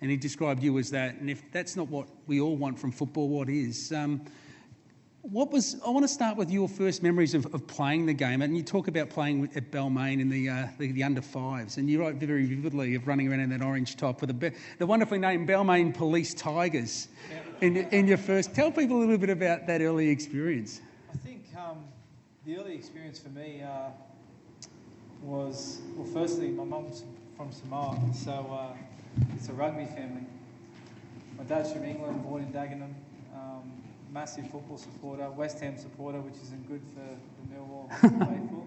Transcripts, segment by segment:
and he described you as that. And if that's not what we all want from football, what is? I want to start with your first memories of playing the game. And you talk about playing at Balmain in the under fives, and you write very vividly of running around in that orange top with the wonderfully named Balmain Police Tigers in your first. Tell people a little bit about that early experience. I think the early experience for me was, well, firstly, my mum's from Samoa, so it's a rugby family. My dad's from England, born in Dagenham. Massive football supporter, West Ham supporter, which isn't good for the Millwall faithful.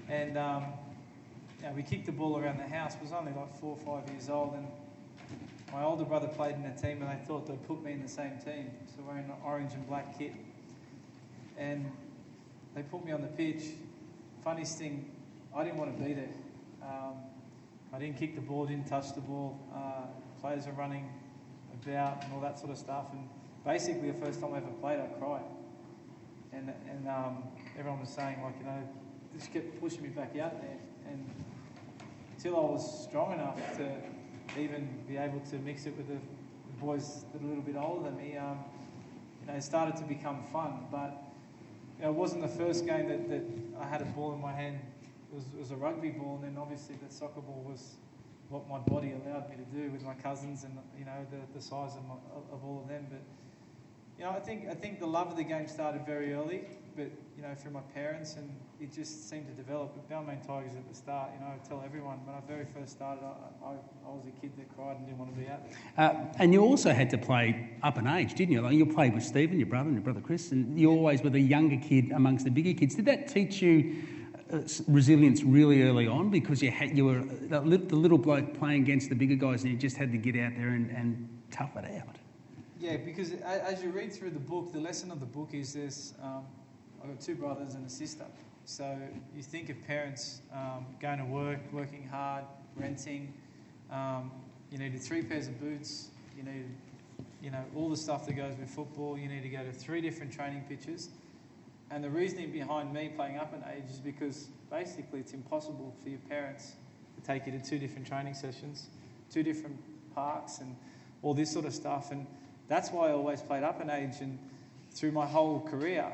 And we kicked the ball around the house. I was only like 4 or 5 years old, and my older brother played in a team, and they thought they'd put me in the same team. So we're in an orange and black kit, and they put me on the pitch. Funniest thing, I didn't want to be there. I didn't kick the ball, didn't touch the ball. Players are running about and all that sort of stuff, and basically, the first time I ever played, I cried. And everyone was saying, like, just kept pushing me back out there. And until I was strong enough to even be able to mix it with the boys that are a little bit older than me, it started to become fun. But it wasn't the first game that I had a ball in my hand. It was a rugby ball, and then obviously the soccer ball was what my body allowed me to do with my cousins and, the size of all of them. But I think the love of the game started very early, but through my parents, and it just seemed to develop. At Balmain Tigers at the start, I tell everyone when I very first started, I was a kid that cried and didn't want to be out there. And you also had to play up in age, didn't you? Like you played with Stephen, your brother, and your brother Chris, and you always were the younger kid amongst the bigger kids. Did that teach you resilience really early on, because you were the little bloke playing against the bigger guys, and you just had to get out there and tough it out? Yeah, because as you read through the book, the lesson of the book is I've got 2 brothers and a sister. So you think of parents going to work, working hard, renting. You needed 3 pairs of boots. You needed, all the stuff that goes with football. You need to go to 3 different training pitches. And the reasoning behind me playing up in age is because basically it's impossible for your parents to take you to 2 different training sessions, 2 different parks, and all this sort of stuff. And that's why I always played up in age, and through my whole career,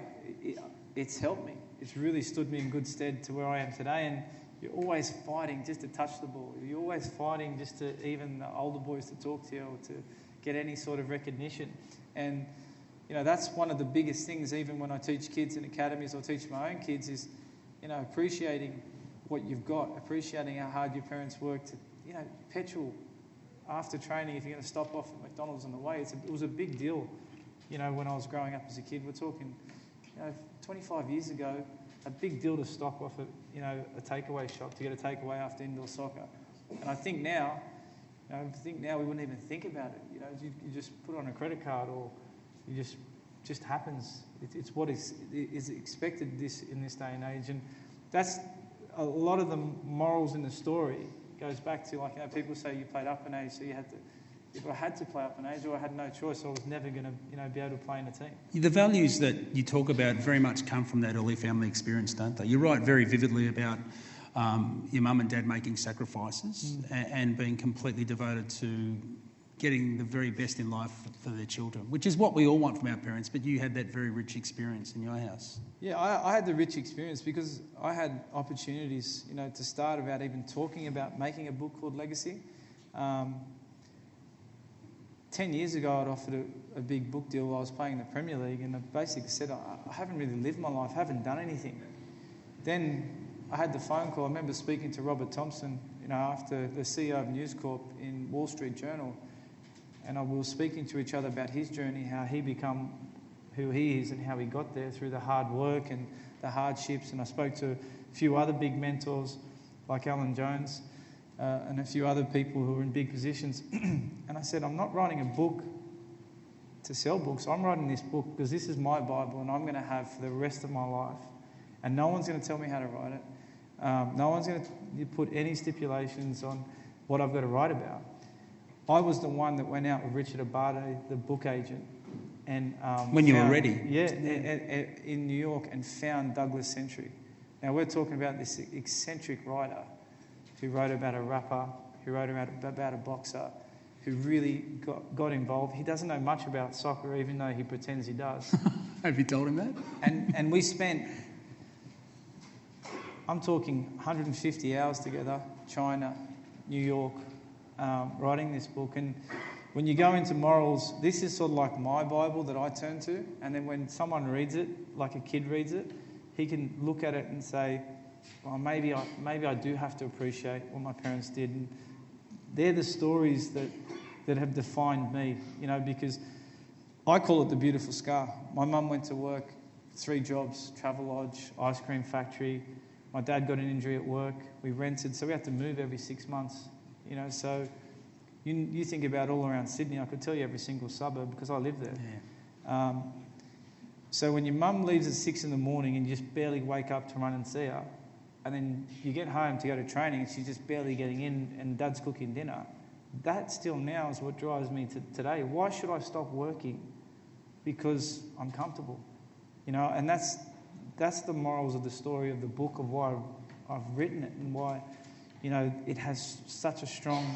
it's helped me. It's really stood me in good stead to where I am today, and you're always fighting just to touch the ball. You're always fighting just to even the older boys to talk to you or to get any sort of recognition. And, that's one of the biggest things, even when I teach kids in academies or teach my own kids, is, appreciating what you've got, appreciating how hard your parents worked, petrol after training, if you're going to stop off at McDonald's on the way. It was a big deal, when I was growing up as a kid. We're talking, 25 years ago, a big deal to stop off at, a takeaway shop to get a takeaway after indoor soccer. And I think now we wouldn't even think about it. You just put it on a credit card, or you just happens. It's what is expected in this day and age. And that's a lot of the morals in the story goes back to, people say you played up in age, so you had to. If I had to play up in age, or I had no choice, I was never going to, be able to play in a team. The values that you talk about very much come from that early family experience, don't they? You write very vividly about your mum and dad making sacrifices and being completely devoted to getting the very best in life for their children, which is what we all want from our parents, but you had that very rich experience in your house. Yeah, I had the rich experience because I had opportunities, to start about even talking about making a book called Legacy. 10 years ago, I'd offered a big book deal while I was playing in the Premier League, and I basically said, I haven't really lived my life, haven't done anything. Then I had the phone call. I remember speaking to Robert Thompson, after the CEO of News Corp in Wall Street Journal, and we were speaking to each other about his journey, how he become who he is and how he got there through the hard work and the hardships. And I spoke to a few other big mentors like Alan Jones and a few other people who were in big positions. And I said, I'm not writing a book to sell books. I'm writing this book because this is my Bible and I'm going to have for the rest of my life. And no one's going to tell me how to write it. No one's going to put any stipulations on what I've got to write about. I was the one that went out with Richard Abate, the book agent, and when you were ready, in New York, and found Douglas Century. Now we're talking about this eccentric writer who wrote about a rapper, who wrote about a boxer, who really got involved. He doesn't know much about soccer, even though he pretends he does. Have you told him that? And we spent, I'm talking 150 hours together, China, New York, writing this book. And when you go into morals, this is sort of like my Bible that I turn to. And then when someone reads it, like a kid reads it, he can look at it and say, well, maybe I do have to appreciate what my parents did. And they're the stories that have defined me, because I call it the beautiful scar. My mum went to work, 3 jobs, Travelodge, ice cream factory. My dad got an injury at work. We rented, so we had to move every 6 months. So you think about all around Sydney, I could tell you every single suburb because I live there. Yeah. So when your mum leaves at 6 in the morning and you just barely wake up to run and see her, and then you get home to go to training and she's just barely getting in and dad's cooking dinner, that still now is what drives me to today. Why should I stop working? Because I'm comfortable. And that's the morals of the story of the book, of why I've written it and why, it has such a strong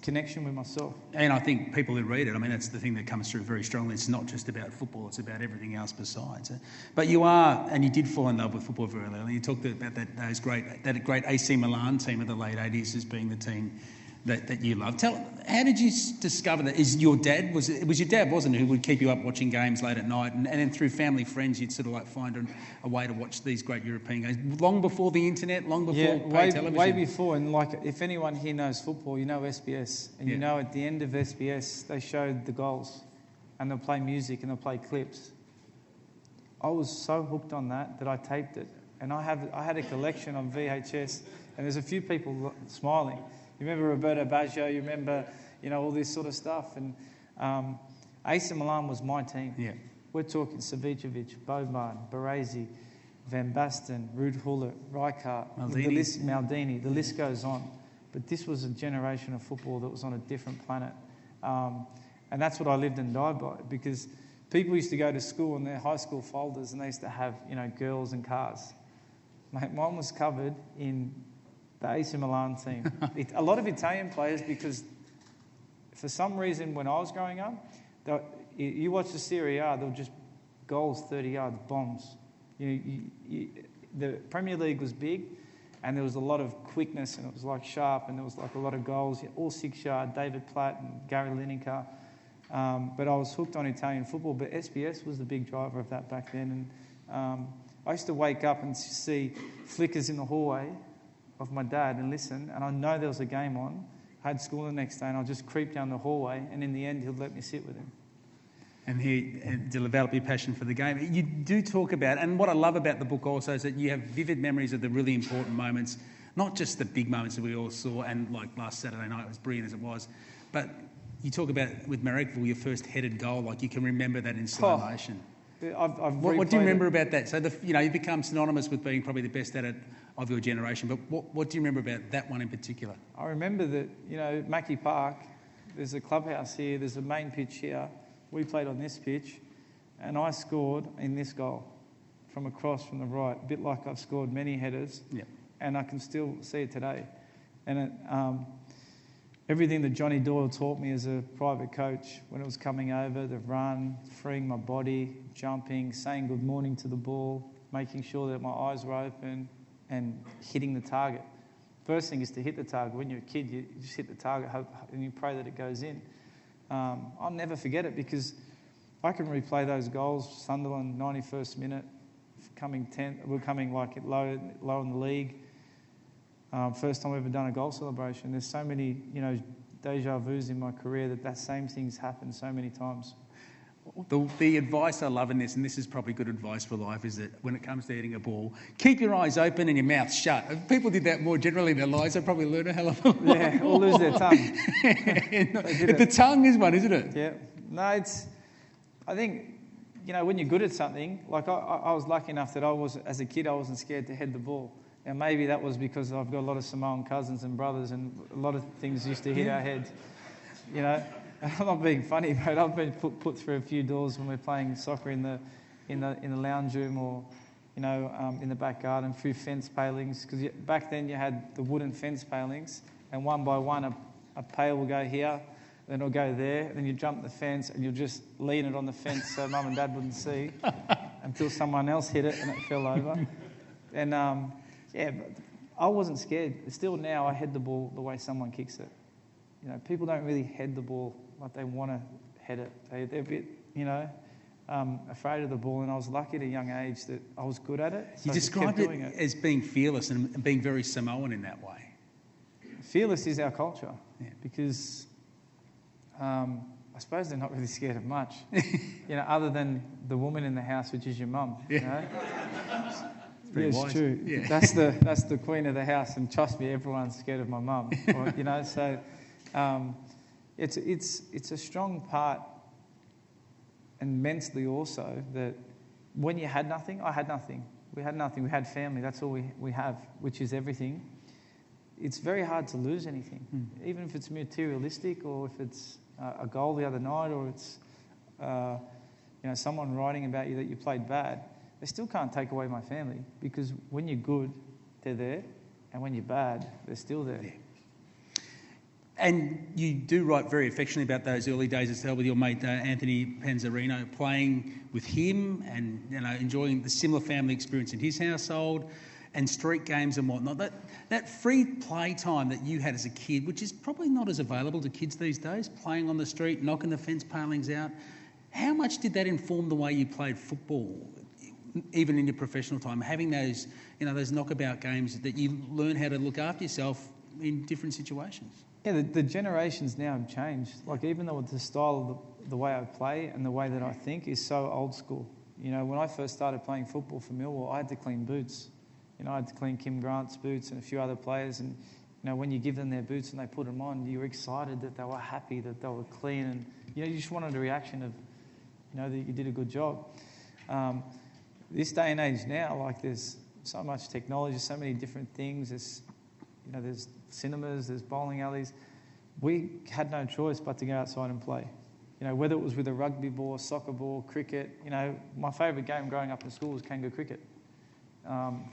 connection with myself. And I think people who read it, that's the thing that comes through very strongly. It's not just about football, it's about everything else besides. But you did fall in love with football very early. You talked about that great AC Milan team of the late 80s as being the team that you loved. How did you discover that? It was your dad, wasn't it, who would keep you up watching games late at night, and then through family friends you'd sort of like find a way to watch these great European games, long before the internet, long before paid television? Way before. And if anyone here knows football, SBS, and at the end of SBS they showed the goals, and they'll play music and they'll play clips. I was so hooked on that I taped it, and I had a collection on VHS, and there's a few people smiling. You remember Roberto Baggio, you remember, all this sort of stuff. And AC Milan was my team. Yeah. We're talking Savicevic, Boban, Baresi, Van Basten, Ruud Gullit, Rijkaard, Maldini. The list goes on. But this was a generation of football that was on a different planet. And that's what I lived and died by, because people used to go to school in their high school folders and they used to have, girls and cars. Mate, mine was covered in the AC Milan team. A lot of Italian players, because for some reason when I was growing up, you watch the Serie A, they were just goals, 30 yards, bombs. The Premier League was big, and there was a lot of quickness, and it was like sharp, and there was like a lot of goals, all 6-yard, David Platt and Gary Lineker. But I was hooked on Italian football, but SBS was the big driver of that back then. And I used to wake up and see flickers in the hallway of my dad and listen, and I know there was a game on. I had school the next day, and I'll just creep down the hallway, and in the end, he'll let me sit with him. And to develop your passion for the game. You do talk about, and what I love about the book also is that you have vivid memories of the really important moments, not just the big moments that we all saw, and like last Saturday night, it was brilliant as it was, but you talk about with Marrickville, your first headed goal, like you can remember that in slow motion. What do you remember about that? So you become synonymous with being probably the best at it of your generation. But what do you remember about that one in particular? I remember that Mackey Park. There's a clubhouse here. There's a main pitch here. We played on this pitch, and I scored in this goal from across from the right, a bit like I've scored many headers. Yeah. And I can still see it today. And everything that Johnny Doyle taught me as a private coach when it was coming over, the run, freeing my body, jumping, saying good morning to the ball, making sure that my eyes were open, and hitting the target. First thing is to hit the target. When you're a kid, you just hit the target and you pray that it goes in. I'll never forget it, because I can replay those goals. Sunderland, 91st minute, coming 10th. We're coming like low in the league. First time I've ever done a goal celebration. There's so many, deja vus in my career that same thing's happened so many times. The advice I love in this, and this is probably good advice for life, is that when it comes to hitting a ball, keep your eyes open and your mouth shut. If people did that more generally in their lives, they'd probably learn a hell of a lot. Yeah, or lose their tongue. The tongue is one, isn't it? Yeah. No, I think, when you're good at something, like I was lucky enough that as a kid, I wasn't scared to head the ball. And maybe that was because I've got a lot of Samoan cousins and brothers, and a lot of things used to hit our heads. I'm not being funny, but I've been put through a few doors when we're playing soccer in the lounge room, or in the back garden, through fence palings. Because back then you had the wooden fence palings, and one by one a pail will go here, then it'll go there, then you jump the fence and you'll just lean it on the fence so Mum and Dad wouldn't see until someone else hit it and it fell over. And but I wasn't scared. Still now I head the ball the way someone kicks it. You know, people don't really head the ball like they want to head it. They're a bit, afraid of the ball, and I was lucky at a young age that I was good at it. So you described it as being fearless and being very Samoan in that way. Fearless is our culture because I suppose they're not really scared of much, other than the woman in the house, which is your mum. Yeah. It's wise. True. Yeah. That's the queen of the house, and trust me, everyone's scared of my mum. So it's a strong part, and mentally also, that when you had nothing, I had nothing. We had nothing. We had family. That's all we have, which is everything. It's very hard to lose anything, even if it's materialistic, or if it's a goal the other night, or it's someone writing about you that you played bad. They still can't take away my family, because when you're good, they're there, and when you're bad, they're still there. Yeah. And you do write very affectionately about those early days as well, with your mate Anthony Panzarino, playing with him and enjoying the similar family experience in his household and street games and whatnot. That free play time that you had as a kid, which is probably not as available to kids these days, playing on the street, knocking the fence palings out. How much did that inform the way you played football, even in your professional time? Having those knockabout games that you learn how to look after yourself in different situations. Yeah, the generations now have changed. Like, even though the style of the way I play and the way that I think is so old school. When I first started playing football for Millwall, I had to clean boots. I had to clean Kim Grant's boots and a few other players. And, when you give them their boots and they put them on, you were excited that they were happy, that they were clean. And, you just wanted a reaction of, that you did a good job. This day and age now, there's so much technology, so many different things. There's cinemas, there's bowling alleys. We had no choice but to go outside and play. Whether it was with a rugby ball, soccer ball, cricket. My favourite game growing up in school was kangaroo cricket.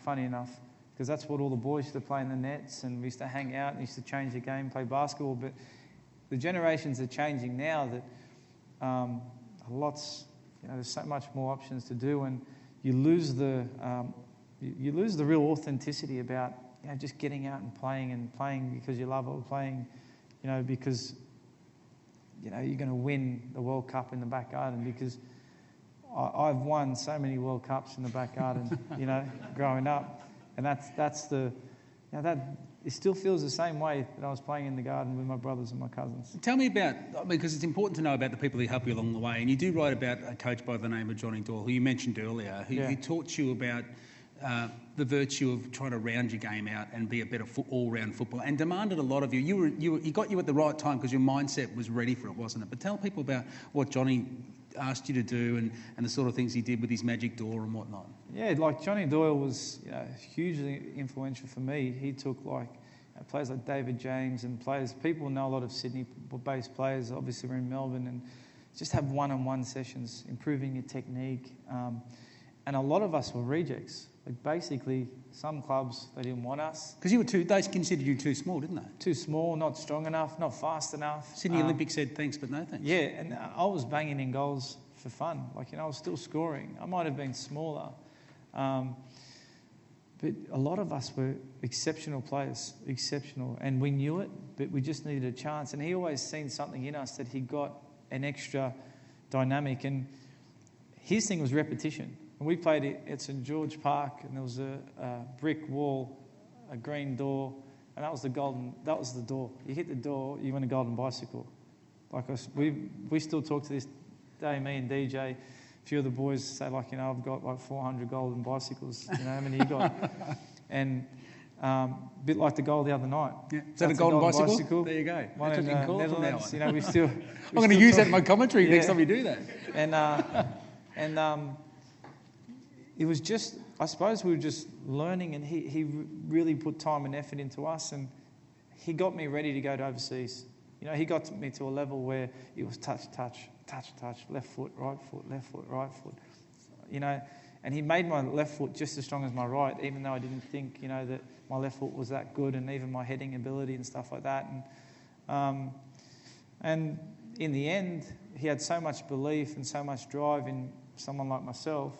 Funny enough, because that's what all the boys used to play in the nets, and we used to hang out and used to change the game, play basketball. But the generations are changing now that there's so much more options to do, and you lose the real authenticity about just getting out and playing because you love it, or playing because you're going to win the World Cup in the back garden. Because I've won so many World Cups in the back garden, growing up, and that's the it still feels the same way that I was playing in the garden with my brothers and my cousins. Tell me about, because it's important to know about the people who help you along the way, and you do write about a coach by the name of Johnny Doyle, who you mentioned earlier, who taught you about the virtue of trying to round your game out and be a better all-round footballer, and demanded a lot of you. He got you at the right time because your mindset was ready for it, wasn't it? But tell people about what Johnny asked you to do and the sort of things he did with his magic door and whatnot. Yeah, Johnny Doyle was hugely influential for me. He took players like David James and people know a lot of Sydney-based players, obviously we're in Melbourne, and just have one-on-one sessions, improving your technique. And a lot of us were rejects. Basically, some clubs, they didn't want us. Because they considered you too small, didn't they? Too small, not strong enough, not fast enough. Sydney Olympics said thanks, but no thanks. Yeah, and I was banging in goals for fun. I was still scoring. I might have been smaller. But a lot of us were exceptional players, exceptional. And we knew it, but we just needed a chance. And he always seen something in us that he got an extra dynamic. And his thing was repetition. And we played it at St George Park, and there was a brick wall, a green door, and that was the door. You hit the door, you win a golden bicycle. We still talk to this day, me and DJ, a few of the boys say I've got 400 golden bicycles, how many you got? And a bit like the goal the other night. Yeah. Is that a golden bicycle? There you go. One in Netherlands, we still... I'm going to use that in my commentary next time you do that. And it was just, I suppose we were just learning, and he really put time and effort into us, and he got me ready to go to overseas. He got me to a level where it was touch, left foot, right foot, left foot, right foot. And he made my left foot just as strong as my right, even though I didn't think, that my left foot was that good, and even my heading ability and stuff like that. And in the end, he had so much belief and so much drive in someone like myself.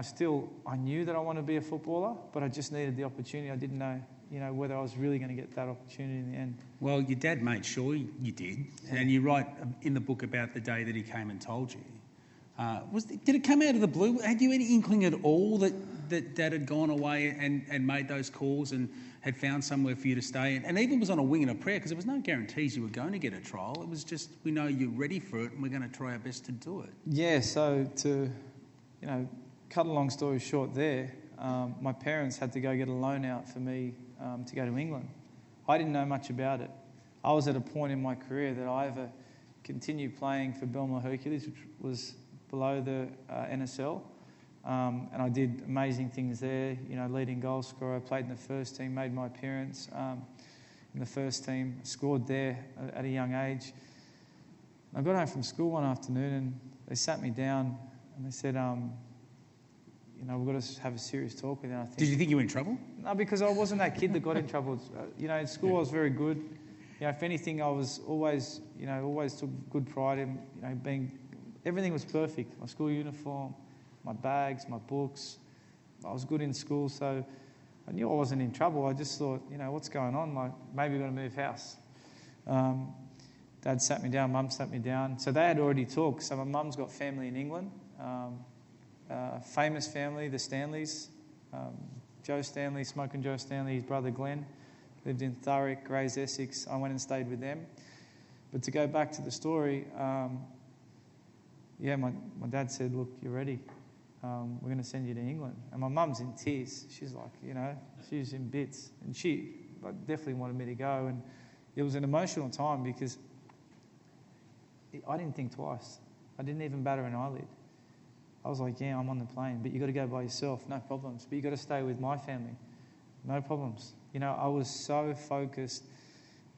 Still, I knew that I wanted to be a footballer, but I just needed the opportunity. I didn't know, whether I was really going to get that opportunity in the end. Well, your dad made sure you did, and you write in the book about the day that he came and told you. Did it come out of the blue? Had you any inkling at all that Dad had gone away and made those calls and had found somewhere for you to stay? And even was on a wing and a prayer, because there was no guarantees you were going to get a trial. It was just, we know you're ready for it and we're going to try our best to do it. Yeah, so to, cut a long story short there, my parents had to go get a loan out for me to go to England. I didn't know much about it. I was at a point in my career that I either continued playing for Belmore Hercules, which was below the NSL, and I did amazing things there, leading goal scorer, played in the first team, made my appearance in the first team, scored there at a young age. I got home from school one afternoon and they sat me down and they said, we've got to have a serious talk with you. Did you think you were in trouble? No, because I wasn't that kid that got in trouble. In school I was very good. If anything, I was always took good pride in, being. Everything was perfect. My school uniform, my bags, my books. I was good in school, so I knew I wasn't in trouble. I just thought, what's going on? Like, maybe we're going to move house. Dad sat me down, Mum sat me down. So they had already talked. So my mum's got family in England, famous family, the Stanleys. Joe Stanley, Smoking Joe Stanley, his brother Glenn, lived in Thurrock, Grays, Essex. I went and stayed with them. But to go back to the story, my dad said, look, you're ready. We're going to send you to England. And my mum's in tears. She's like, she's in bits. And she definitely wanted me to go. And it was an emotional time because I didn't think twice. I didn't even batter an eyelid. I was like, I'm on the plane, but you got to go by yourself, no problems. But you got to stay with my family, no problems. I was so focused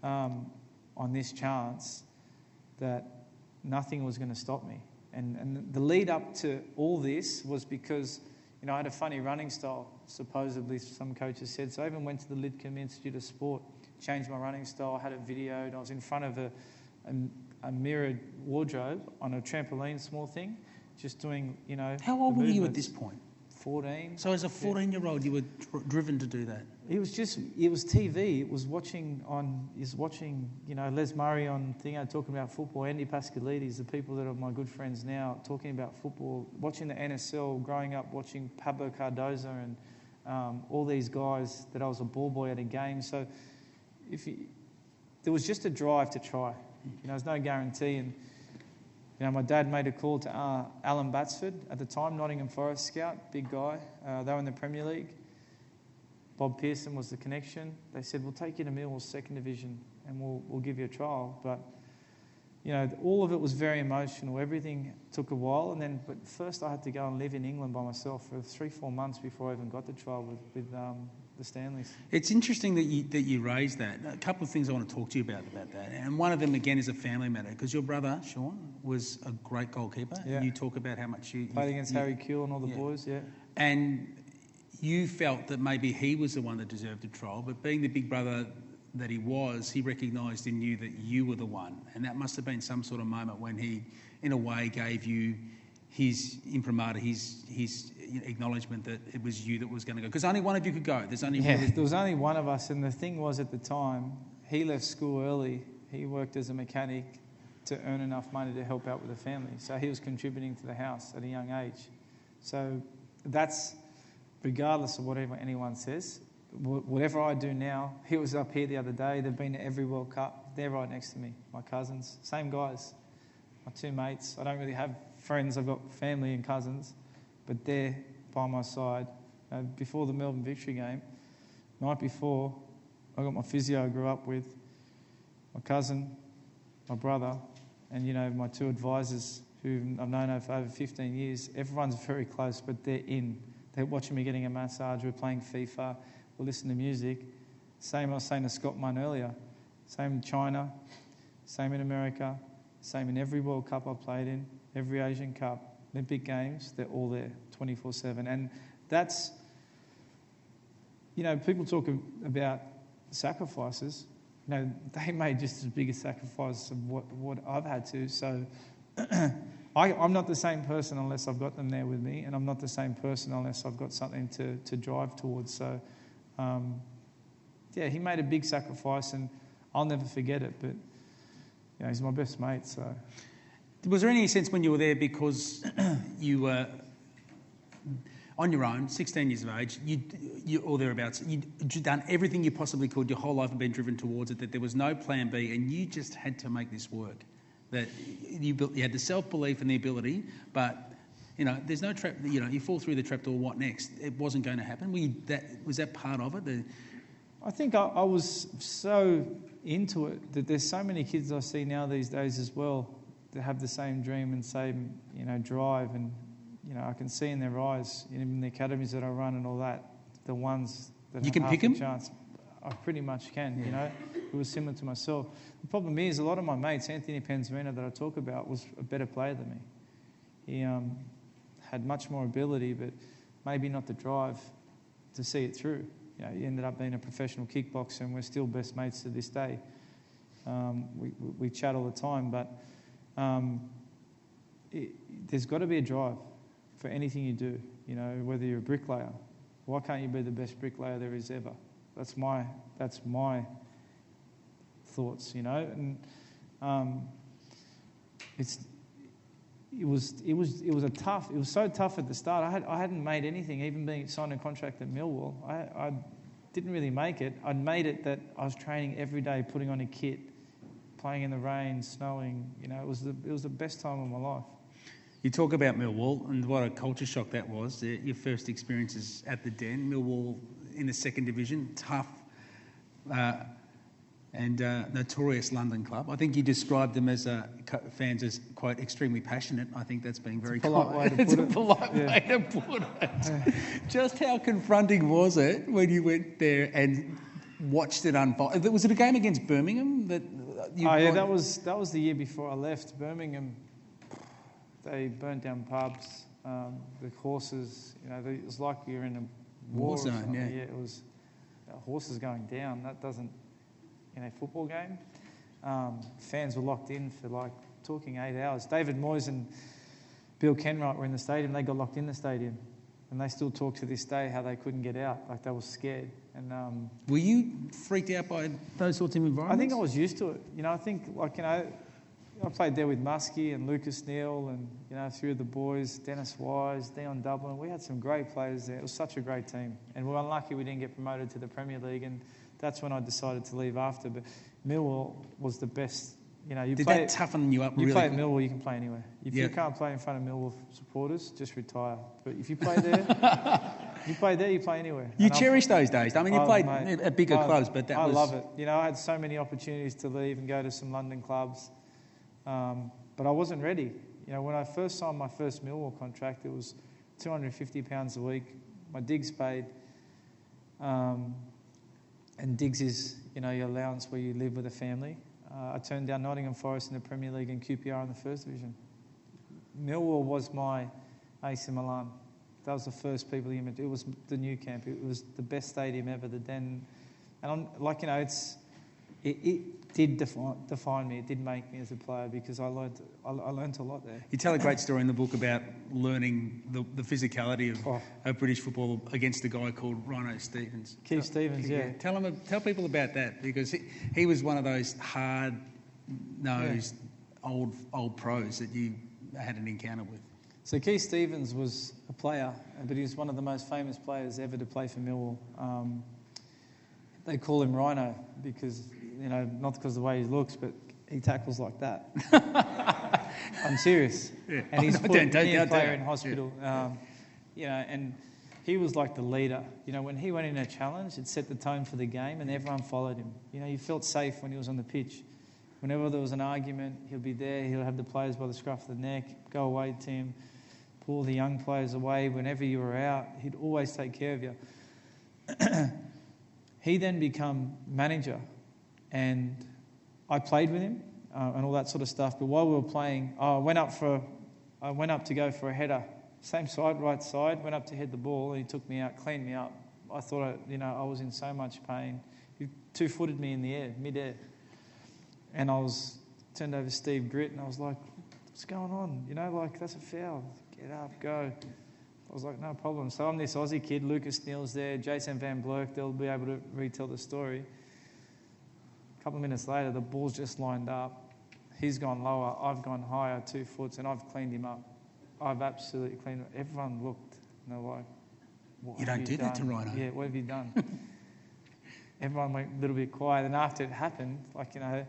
on this chance that nothing was going to stop me. And the lead up to all this was because, I had a funny running style, supposedly some coaches said. So I even went to the Lidcombe Institute of Sport, changed my running style, had it videoed. I was in front of a mirrored wardrobe on a trampoline, small thing, just doing, How old were you at this point? 14. So as a 14-year-old, you were driven to do that? It was TV. It was watching, Les Murray on talking about football, Andy Pascalides, the people that are my good friends now, talking about football, watching the NSL, growing up watching Pablo Cardozo and all these guys that I was a ball boy at a game. So there was just a drive to try. There's no guarantee. And my dad made a call to Alan Batsford at the time, Nottingham Forest scout, big guy. They were in the Premier League. Bob Pearson was the connection. They said, we'll take you to Millwall's second division and we'll give you a trial. But, all of it was very emotional. Everything took a while. But first I had to go and live in England by myself for 3-4 months before I even got the trial with the Stanleys. It's interesting that you raised that. A couple of things I want to talk to you about that. And one of them, again, is a family matter, because your brother, Sean, was a great goalkeeper. Yeah. And you talk about how much you... Played against Harry Cahill and all the boys, yeah. And you felt that maybe he was the one that deserved a trial, but being the big brother that he was, he recognised in you that you were the one. And that must have been some sort of moment when he, in a way, gave you his imprimatur, his acknowledgement that it was you that was going to go. Because only one of you could go. There was only one of us. And the thing was, at the time, he left school early. He worked as a mechanic to earn enough money to help out with the family. So he was contributing to the house at a young age. So that's, regardless of whatever anyone says, whatever I do now, he was up here the other day. They've been to every World Cup. They're right next to me, my cousins. Same guys, my two mates. I don't really have friends. I've got family and cousins, but they're by my side. Before the Melbourne Victory game, night before, I got my physio I grew up with, my cousin, my brother, and my two advisors who I've known for over 15 years. Everyone's very close, but they're in. They're watching me getting a massage. We're playing FIFA. We'll listen to music. Same I was saying to Scott Munn earlier. Same in China, same in America, same in every World Cup I've played in, every Asian Cup, Olympic Games, they're all there 24/7. And that's, people talk about sacrifices. they made just as big a sacrifice of what I've had to. So I'm not the same person unless I've got them there with me, and I'm not the same person unless I've got something to drive towards. So, he made a big sacrifice, and I'll never forget it. But he's my best mate. So, was there any sense when you were there, because you were on your own, 16 years of age, you or thereabouts, you'd done everything you possibly could, your whole life had been driven towards it, that there was no plan B, and you just had to make this work? That you had the self-belief and the ability, but there's no trap. You fall through the trapdoor. What next? It wasn't going to happen. Was that part of it? I think I was so into it that there's so many kids I see now these days as well that have the same dream and same drive, and I can see in their eyes, in the academies that I run and all that, the ones that you have can half pick a them. Chance. I pretty much can. It was similar to myself. The problem is, a lot of my mates, Anthony Penzarino that I talk about, was a better player than me. He had much more ability, but maybe not the drive to see it through. He ended up being a professional kickboxer, and we're still best mates to this day. We chat all the time, but there's got to be a drive for anything you do. Whether you're a bricklayer, why can't you be the best bricklayer there is ever? That's my thoughts, and it was so tough at the start. I hadn't made anything, even being signed a contract at Millwall. I didn't really make it. I'd made it that I was training every day, putting on a kit, playing in the rain, snowing. It was the best time of my life. You talk about Millwall and what a culture shock that was. Your first experiences at the Den, Millwall in the second division, tough and notorious London club. I think you described them as fans as, quote, extremely passionate. I think that's being very polite. It's a polite way to put it. Just how confronting was it when you went there and watched it unfold? Was it a game against Birmingham that that was the year before I left. Birmingham, they burnt down pubs, the horses. It was like you're in a war zone. Yeah, it was horses going down. That doesn't in a football game. Fans were locked in for talking 8 hours. David Moyes and Bill Kenwright were in the stadium. They got locked in the stadium, and they still talk to this day how they couldn't get out. They were scared. And were you freaked out by those sorts of environments? I think I was used to it. I think I played there with Muskie and Lucas Neal and a few of the boys, Dennis Wise, Dion Dublin. We had some great players there. It was such a great team, and we were unlucky we didn't get promoted to the Premier League, and that's when I decided to leave after. But Millwall was the best. Did that toughen you up? You really? play at Millwall, you can play anywhere. If you can't play in front of Millwall supporters, just retire. But if you play there, you play anywhere. You cherish those days. I mean, you played at bigger clubs, but I love it. I had so many opportunities to leave and go to some London clubs. But I wasn't ready. When I first signed my first Millwall contract, it was £250 a week. My digs paid. And digs is, your allowance where you live with a family. I turned down Nottingham Forest in the Premier League and QPR in the First Division. Millwall was my AC Milan. That was the first people you met. It was the new camp. It was the best stadium ever, the Den. And it did define me. It did make me as a player because I learned a lot there. You tell a great story in the book about learning the physicality of British football against a guy called Rhino Stevens. Keith Stevens, yeah. Tell people about that, because he was one of those hard-nosed old pros that you had an encounter with. So Keith Stevens was a player, but he was one of the most famous players ever to play for Millwall. They call him Rhino because, not because of the way he looks, but he tackles like that. I'm serious. Yeah. And he's put a player in hospital. Yeah. And he was like the leader. When he went in a challenge, it set the tone for the game and everyone followed him. You felt safe when he was on the pitch. Whenever there was an argument, he'll be there. He'll have the players by the scruff of the neck, go away to him, pull the young players away. Whenever you were out, he'd always take care of you. He then became manager, and I played with him and all that sort of stuff. But while we were playing, I went up to go for a header, same side, right side. Went up to head the ball, and he took me out, cleaned me up. I thought, I was in so much pain. He two-footed me in the air, mid-air. And I was turned over Steve Gritt, and I was like, what's going on? You know, like, that's a foul. Get up, go. I was like, no problem. So I'm this Aussie kid, Lucas Neal's there, Jason Van Blerk, they'll be able to retell the story. A couple of minutes later, the ball's just lined up. He's gone lower, I've gone higher, 2 foot, and I've cleaned him up. I've absolutely cleaned him up. Everyone looked, and they're like, what You have don't do that to Rhino. Yeah, what have you done? Everyone went a little bit quiet, and after it happened, like, you know,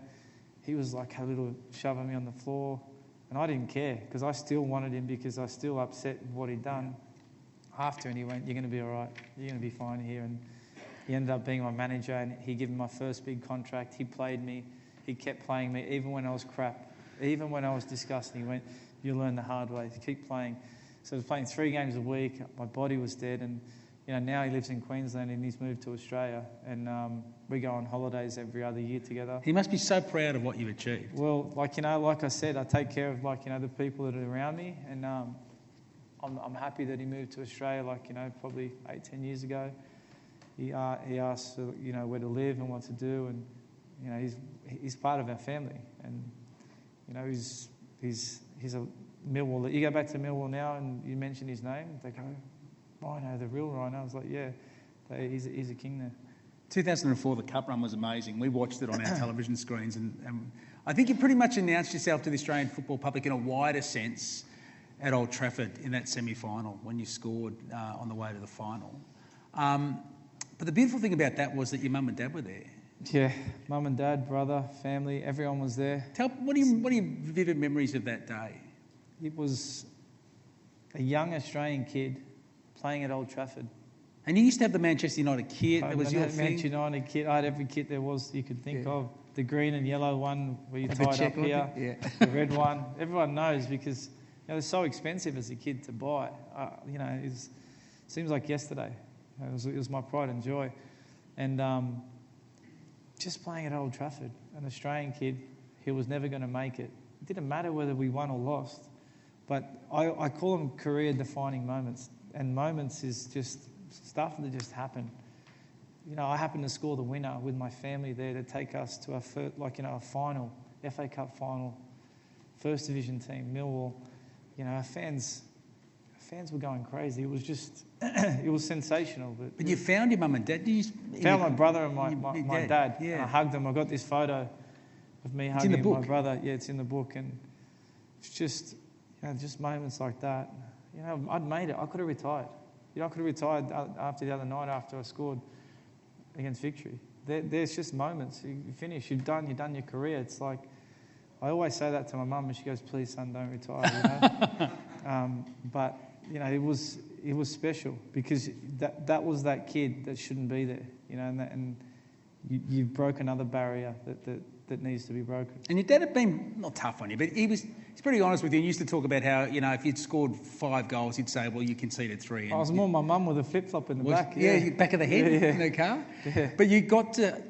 he was like a little shoving me on the floor, and I didn't care because I still wanted him because I was still upset with what he'd done. After, and he went, you're going to be all right, you're going to be fine here. And he ended up being my manager, and he gave me my first big contract. He played me, he kept playing me, even when I was crap, even when I was disgusting. He went, you learn the hard way, keep playing. So I was playing 3 games a week, my body was dead, and you know, now he lives in Queensland and he's moved to Australia, and we go on holidays every other year together. He must be so proud of what you've achieved. Well, like, you know, like I said, I take care of, like, you know, the people that are around me, and I'm happy that he moved to Australia, like, you know, probably 8-10 years ago. He asked, you know, where to live and what to do, and you know, he's part of our family, and you know, he's a Millwall. You go back to Millwall now, and you mention his name, they go, Rhino, the real Rhino. I was like, yeah, he's a king there. 2004, the Cup run was amazing. We watched it on our television screens, and I think you pretty much announced yourself to the Australian football public in a wider sense at Old Trafford in that semi-final when you scored on the way to the final. But the beautiful thing about that was that your mum and dad were there. Yeah, mum and dad, brother, family, everyone was there. What are your vivid memories of that day? It was a young Australian kid playing at Old Trafford. And you used to have the Manchester United kit. That was your thing. Manchester United kit. I had every kit there was you could think of. The green and yellow one where you tied up here. Yeah. The red one. Everyone knows because you know, they're so expensive as a kid to buy. You know, it seems like yesterday. It was my pride and joy. And just playing at Old Trafford, an Australian kid, he was never going to make it. It didn't matter whether we won or lost. But I call them career-defining moments. And moments is just stuff that just happened. You know, I happened to score the winner with my family there to take us to our first, a final, FA Cup final, first division team, Millwall. You know, our fans were going crazy. It was just, it was sensational. But you found your mum and dad? Found my brother and my dad. Yeah. And I hugged them. I got this photo of me hugging my brother. Yeah, it's in the book. And it's just, you know, just moments like that. You know, I'd made it. I could have retired. You know, I could have retired after the other night after I scored against Victory. There's just moments. You finish. You've done your career. It's like, I always say that to my mum, and she goes, "Please, son, don't retire." You know? But you know, it was special because that was that kid that shouldn't be there. You know, and you've broken another barrier that needs to be broken. And your dad had been not tough on you, but he's pretty honest with you. He used to talk about how, you know, if you'd scored 5 goals, he'd say, well, you conceded 3. And I was more my mum with a flip-flop in the back. Yeah, back of the head in the car. Yeah. But you got to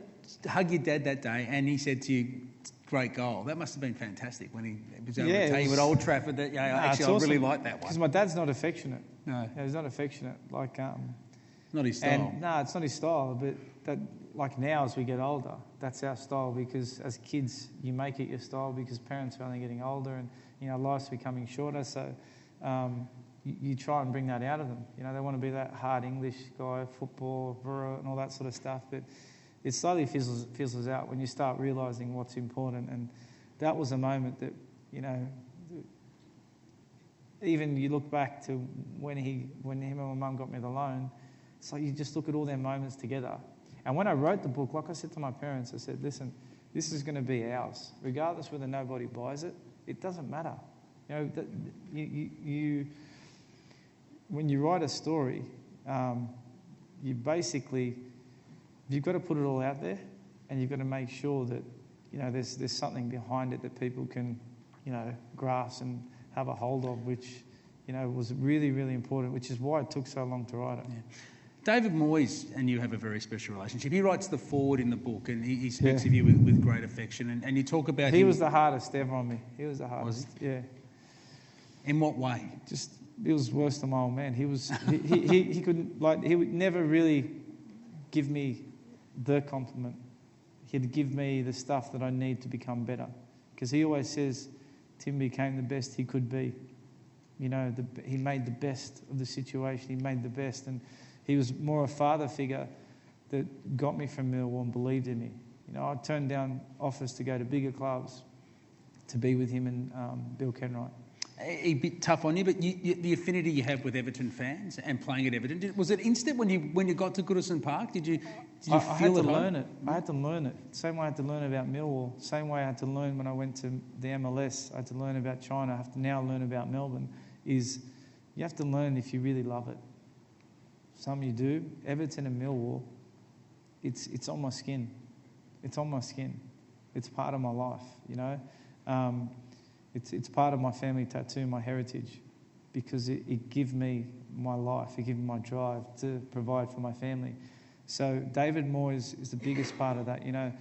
hug your dad that day, and he said to you, great goal. That must have been fantastic when he was able to tell you at Old Trafford that, I really like that one. Because my dad's not affectionate. No. Yeah, he's not affectionate. Not his style. No, it's not his style, but that, like now as we get older, that's our style because as kids you make it your style because parents are only getting older and, you know, life's becoming shorter, so you try and bring that out of them. You know, they want to be that hard English guy, football, and all that sort of stuff, but it slowly fizzles out when you start realising what's important, and that was a moment that, you know, even you look back to when him and my mum got me the loan, it's like you just look at all their moments together. And when I wrote the book, like I said to my parents, I said, listen, this is going to be ours. Regardless whether nobody buys it, it doesn't matter. You know, you when you write a story, you've got to put it all out there, and you've got to make sure that, you know, there's something behind it that people can, you know, grasp and have a hold of, which, you know, was really, really important, which is why it took so long to write it. Yeah. David Moyes and you have a very special relationship. He writes the foreword in the book, and he speaks of you with great affection. And you talk about He was the hardest ever on me. He was the hardest. Was he? Yeah. In what way? Just, it was worse than my old man. He was he couldn't, like, he would never really give me the compliment. He'd give me the stuff that I need to become better. Because he always says, Tim became the best he could be. You know, he made the best of the situation. He made the best. And he was more a father figure that got me from Millwall and believed in me. You know, I turned down offers to go to bigger clubs to be with him and Bill Kenwright. A bit tough on you, but the affinity you have with Everton fans and playing at Everton, was it instant when you got to Goodison Park? Did you feel I had to it? learn it. I had to learn it. Same way I had to learn about Millwall. Same way I had to learn when I went to the MLS. I had to learn about China. I have to now learn about Melbourne. Is you have to learn if you really love it. Some you do. Everton and Millwall, it's on my skin. It's on my skin. It's part of my life, you know. It's part of my family tattoo, my heritage, because it gives me my life, it gives me my drive to provide for my family. So David Moyes is the biggest part of that, you know.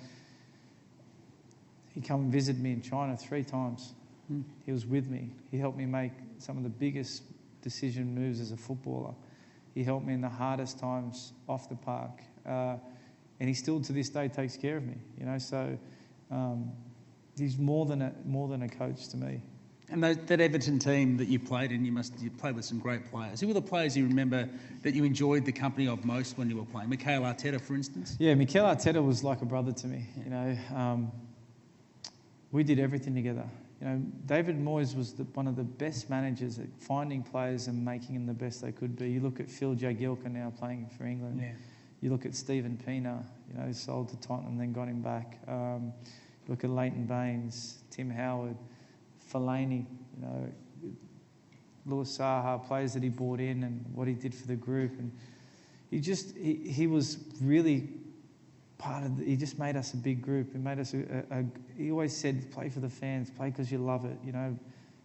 He came and visited me in China 3 times. He was with me. He helped me make some of the biggest decision moves as a footballer. He helped me in the hardest times off the park. And he still to this day takes care of me, you know. So he's more than a coach to me. And that Everton team that you played in, you played with some great players. Who were the players you remember that you enjoyed the company of most when you were playing? Cahill, for instance? Yeah, Cahill was like a brother to me. You know, we did everything together. You know, David Moyes was one of the best managers at finding players and making them the best they could be. You look at Phil Jagielka now playing for England. Yeah. You look at Stephen Pienaar, you know, he sold to Tottenham, then got him back. Look at Leighton Baines, Tim Howard, Fellaini, you know, Lewis Saha, players that he brought in and what he did for the group. And he was really part of he just made us a big group. He made us he always said, play for the fans, play because you love it, you know,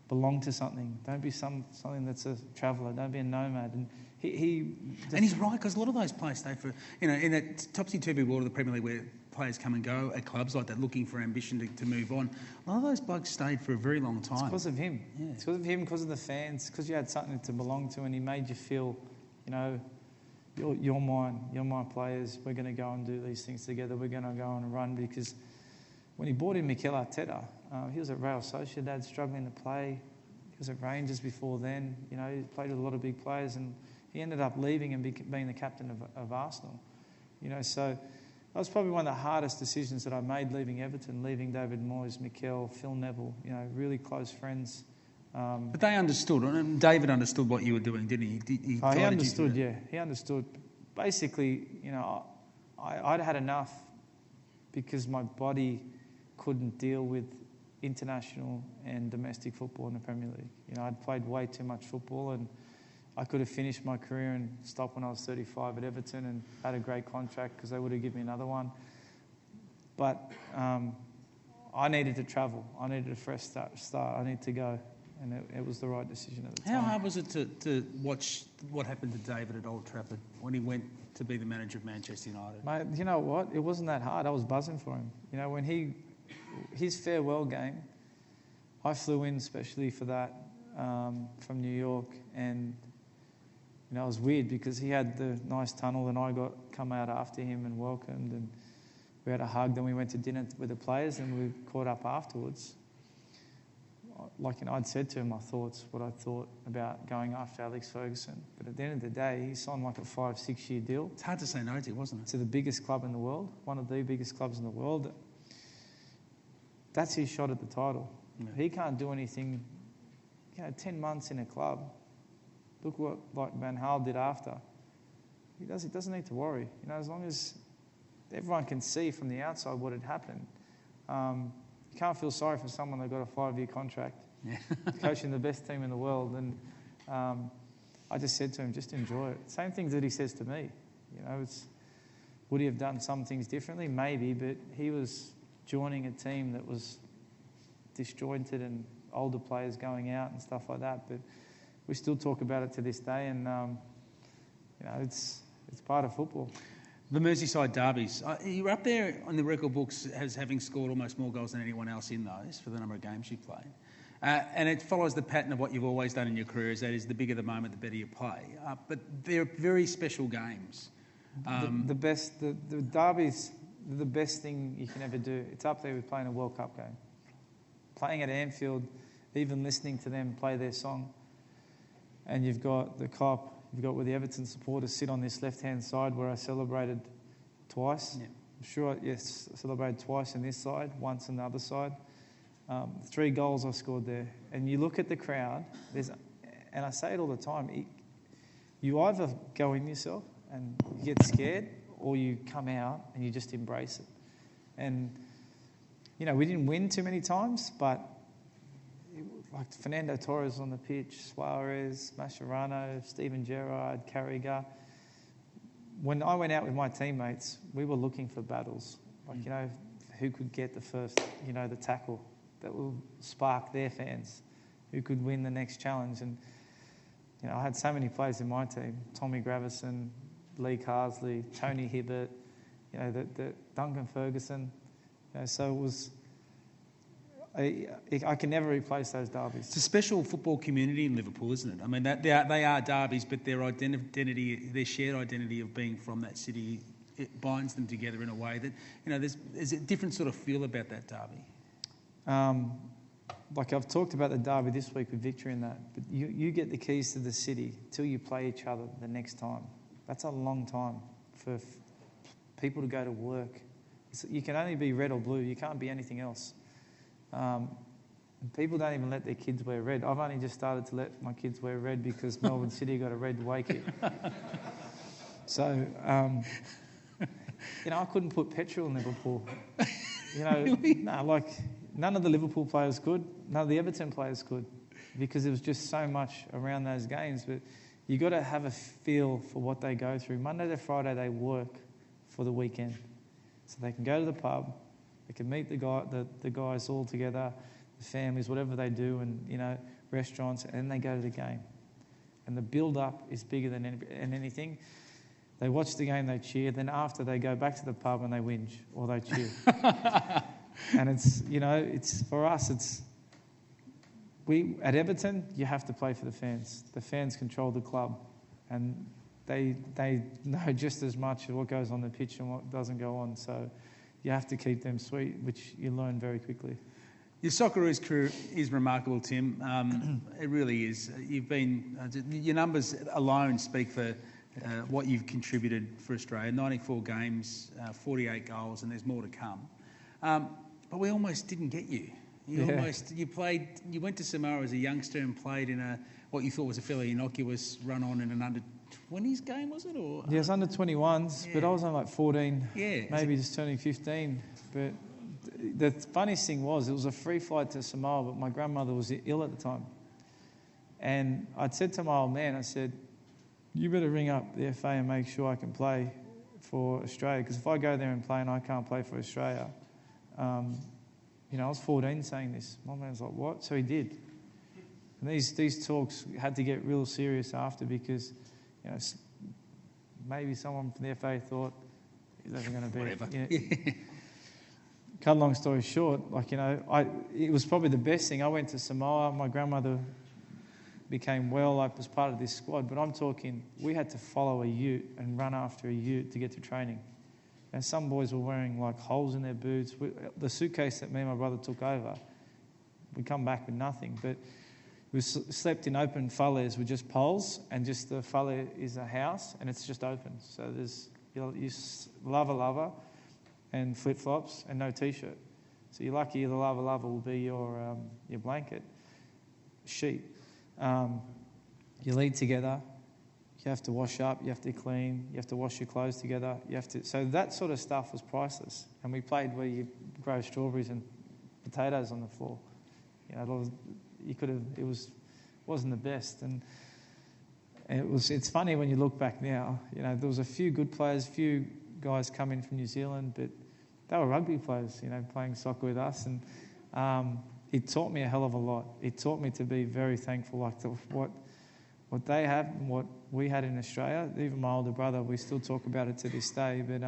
belong to something. Don't be something that's a traveller, don't be a nomad. And and he's right, because a lot of those players stay for, you know, in that topsy-turvy world of the Premier League where players come and go at clubs like that looking for ambition to move on, a lot of those blokes stayed for a very long time. It's because of him. Yeah. It's because of him, because of the fans, because you had something to belong to, and he made you feel, you know, you're mine, you're my players, we're going to go and do these things together, we're going to go on a run. Because when he brought in Mikel Arteta, he was at Real Sociedad struggling to play. He was at Rangers before then. You know, he played with a lot of big players, and he ended up leaving and being the captain of Arsenal. You know, so that was probably one of the hardest decisions that I made, leaving Everton, leaving David Moyes, Mikel, Phil Neville, you know, really close friends. But they understood, and David understood what you were doing, didn't he? He understood, yeah. He understood. Basically, you know, I'd had enough because my body couldn't deal with international and domestic football in the Premier League. You know, I'd played way too much football, and I could have finished my career and stopped when I was 35 at Everton and had a great contract because they would have given me another one. But I needed to travel. I needed a fresh start. I needed to go. And it was the right decision at the time. How hard was it to watch what happened to David at Old Trafford when he went to be the manager of Manchester United? Mate, you know what? It wasn't that hard. I was buzzing for him. You know, when his farewell game, I flew in especially for that from New York, and you know, it was weird because he had the nice tunnel and I come out after him and welcomed, and we had a hug. Then we went to dinner with the players and we caught up afterwards. Like, you know, I'd said to him what I thought about going after Alex Ferguson. But at the end of the day, he signed like a 5-6 year deal. It's hard to say no to, wasn't it? To the biggest club in the world, one of the biggest clubs in the world. That's his shot at the title. Yeah. He can't do anything, you know, 10 months in a club. Look what like Van Gaal did after. He doesn't need to worry. You know, as long as everyone can see from the outside what had happened. You can't feel sorry for someone that got a 5-year contract, coaching the best team in the world. And I just said to him, just enjoy it. Same things that he says to me. You know, would he have done some things differently? Maybe, but he was joining a team that was disjointed and older players going out and stuff like that. But we still talk about it to this day, and you know, it's part of football. The Merseyside derbies, you're up there on the record books as having scored almost more goals than anyone else in those for the number of games you've played. And it follows the pattern of what you've always done in your career, is that is the bigger the moment, the better you play. But they're very special games. The derbies, the best thing you can ever do. It's up there with playing a World Cup game. Playing at Anfield, even listening to them play their song. And you've got the Kop, you've got where the Everton supporters sit on this left-hand side where I celebrated twice. Yeah. I'm sure, yes, I celebrated twice on this side, once on the other side. 3 goals I scored there. And you look at the crowd, and I say it all the time, you either go in yourself and you get scared, or you come out and you just embrace it. And, you know, we didn't win too many times, but like Fernando Torres on the pitch, Suarez, Mascherano, Steven Gerrard, Carragher. When I went out with my teammates, we were looking for battles. Like, you know, who could get the first, you know, the tackle that will spark their fans, who could win the next challenge. And, you know, I had so many players in my team, Tommy Gravison, Lee Carsley, Tony Hibbert, you know, the Duncan Ferguson. You know, so it was... I can never replace those derbies. It's a special football community in Liverpool, isn't it? I mean, they are derbies, but their identity, their shared identity of being from that city, it binds them together in a way that, you know, there's a different sort of feel about that derby. Like I've talked about the derby this week with Victory and that, but you get the keys to the city till you play each other the next time. That's a long time for people to go to work. You can only be red or blue. You can't be anything else. People don't even let their kids wear red. I've only just started to let my kids wear red because Melbourne City got a red away kit. So, you know, I couldn't put petrol in Liverpool. You know, Really? No, like none of the Liverpool players could, none of the Everton players could, because there was just so much around those games. But you got to have a feel for what they go through. Monday to Friday they work for the weekend, so they can go to the pub. They can meet the guys all together, the families, whatever they do, and, you know, restaurants, and then they go to the game. And the build-up is bigger than anything. They watch the game, they cheer, then after they go back to the pub and they whinge, or they cheer. And it's, you know, it's for us, at Everton, you have to play for the fans. The fans control the club, and they know just as much of what goes on the pitch and what doesn't go on, so... You have to keep them sweet, which you learn very quickly. Your Socceroos career is remarkable, Tim. It really is. Your numbers alone speak for what you've contributed for Australia. 94 games, 48 goals, and there's more to come. But we almost didn't get you. You went to Samoa as a youngster and played in what you thought was a fairly innocuous run-on in an under-20s game, was it? Or yeah, it was under-21s, yeah. But I was only like 14, yeah, maybe just turning 15. But the funniest thing was, it was a free flight to Samoa, but my grandmother was ill at the time. And I'd said to my old man, I said, you better ring up the FA and make sure I can play for Australia, because if I go there and play and I can't play for Australia... you know, I was 14 saying this. My man was like, what? So he did. And these talks had to get real serious after, because, you know, maybe someone from the FA thought he's never going to be... Whatever. You know, cut a long story short, like, you know, it was probably the best thing. I went to Samoa. My grandmother became well. I was part of this squad. But I'm talking, we had to follow a ute and run after a ute to get to training. And some boys were wearing like holes in their boots. The suitcase that me and my brother took over, we come back with nothing. But we slept in open falles with just poles, and just the falle is a house, and it's just open. So there's you lava and flip flops and no t-shirt. So you're lucky the lava will be your blanket sheet. You lead together. You have to wash up, you have to clean, you have to wash your clothes together, so that sort of stuff was priceless. And we played where you grow strawberries and potatoes on the floor. You know, wasn't the best. And it's funny when you look back now, you know, there was a few good players, few guys coming from New Zealand, but they were rugby players, you know, playing soccer with us. And it taught me a hell of a lot. It taught me to be very thankful, like what they have and what we had in Australia. Even my older brother, we still talk about it to this day. But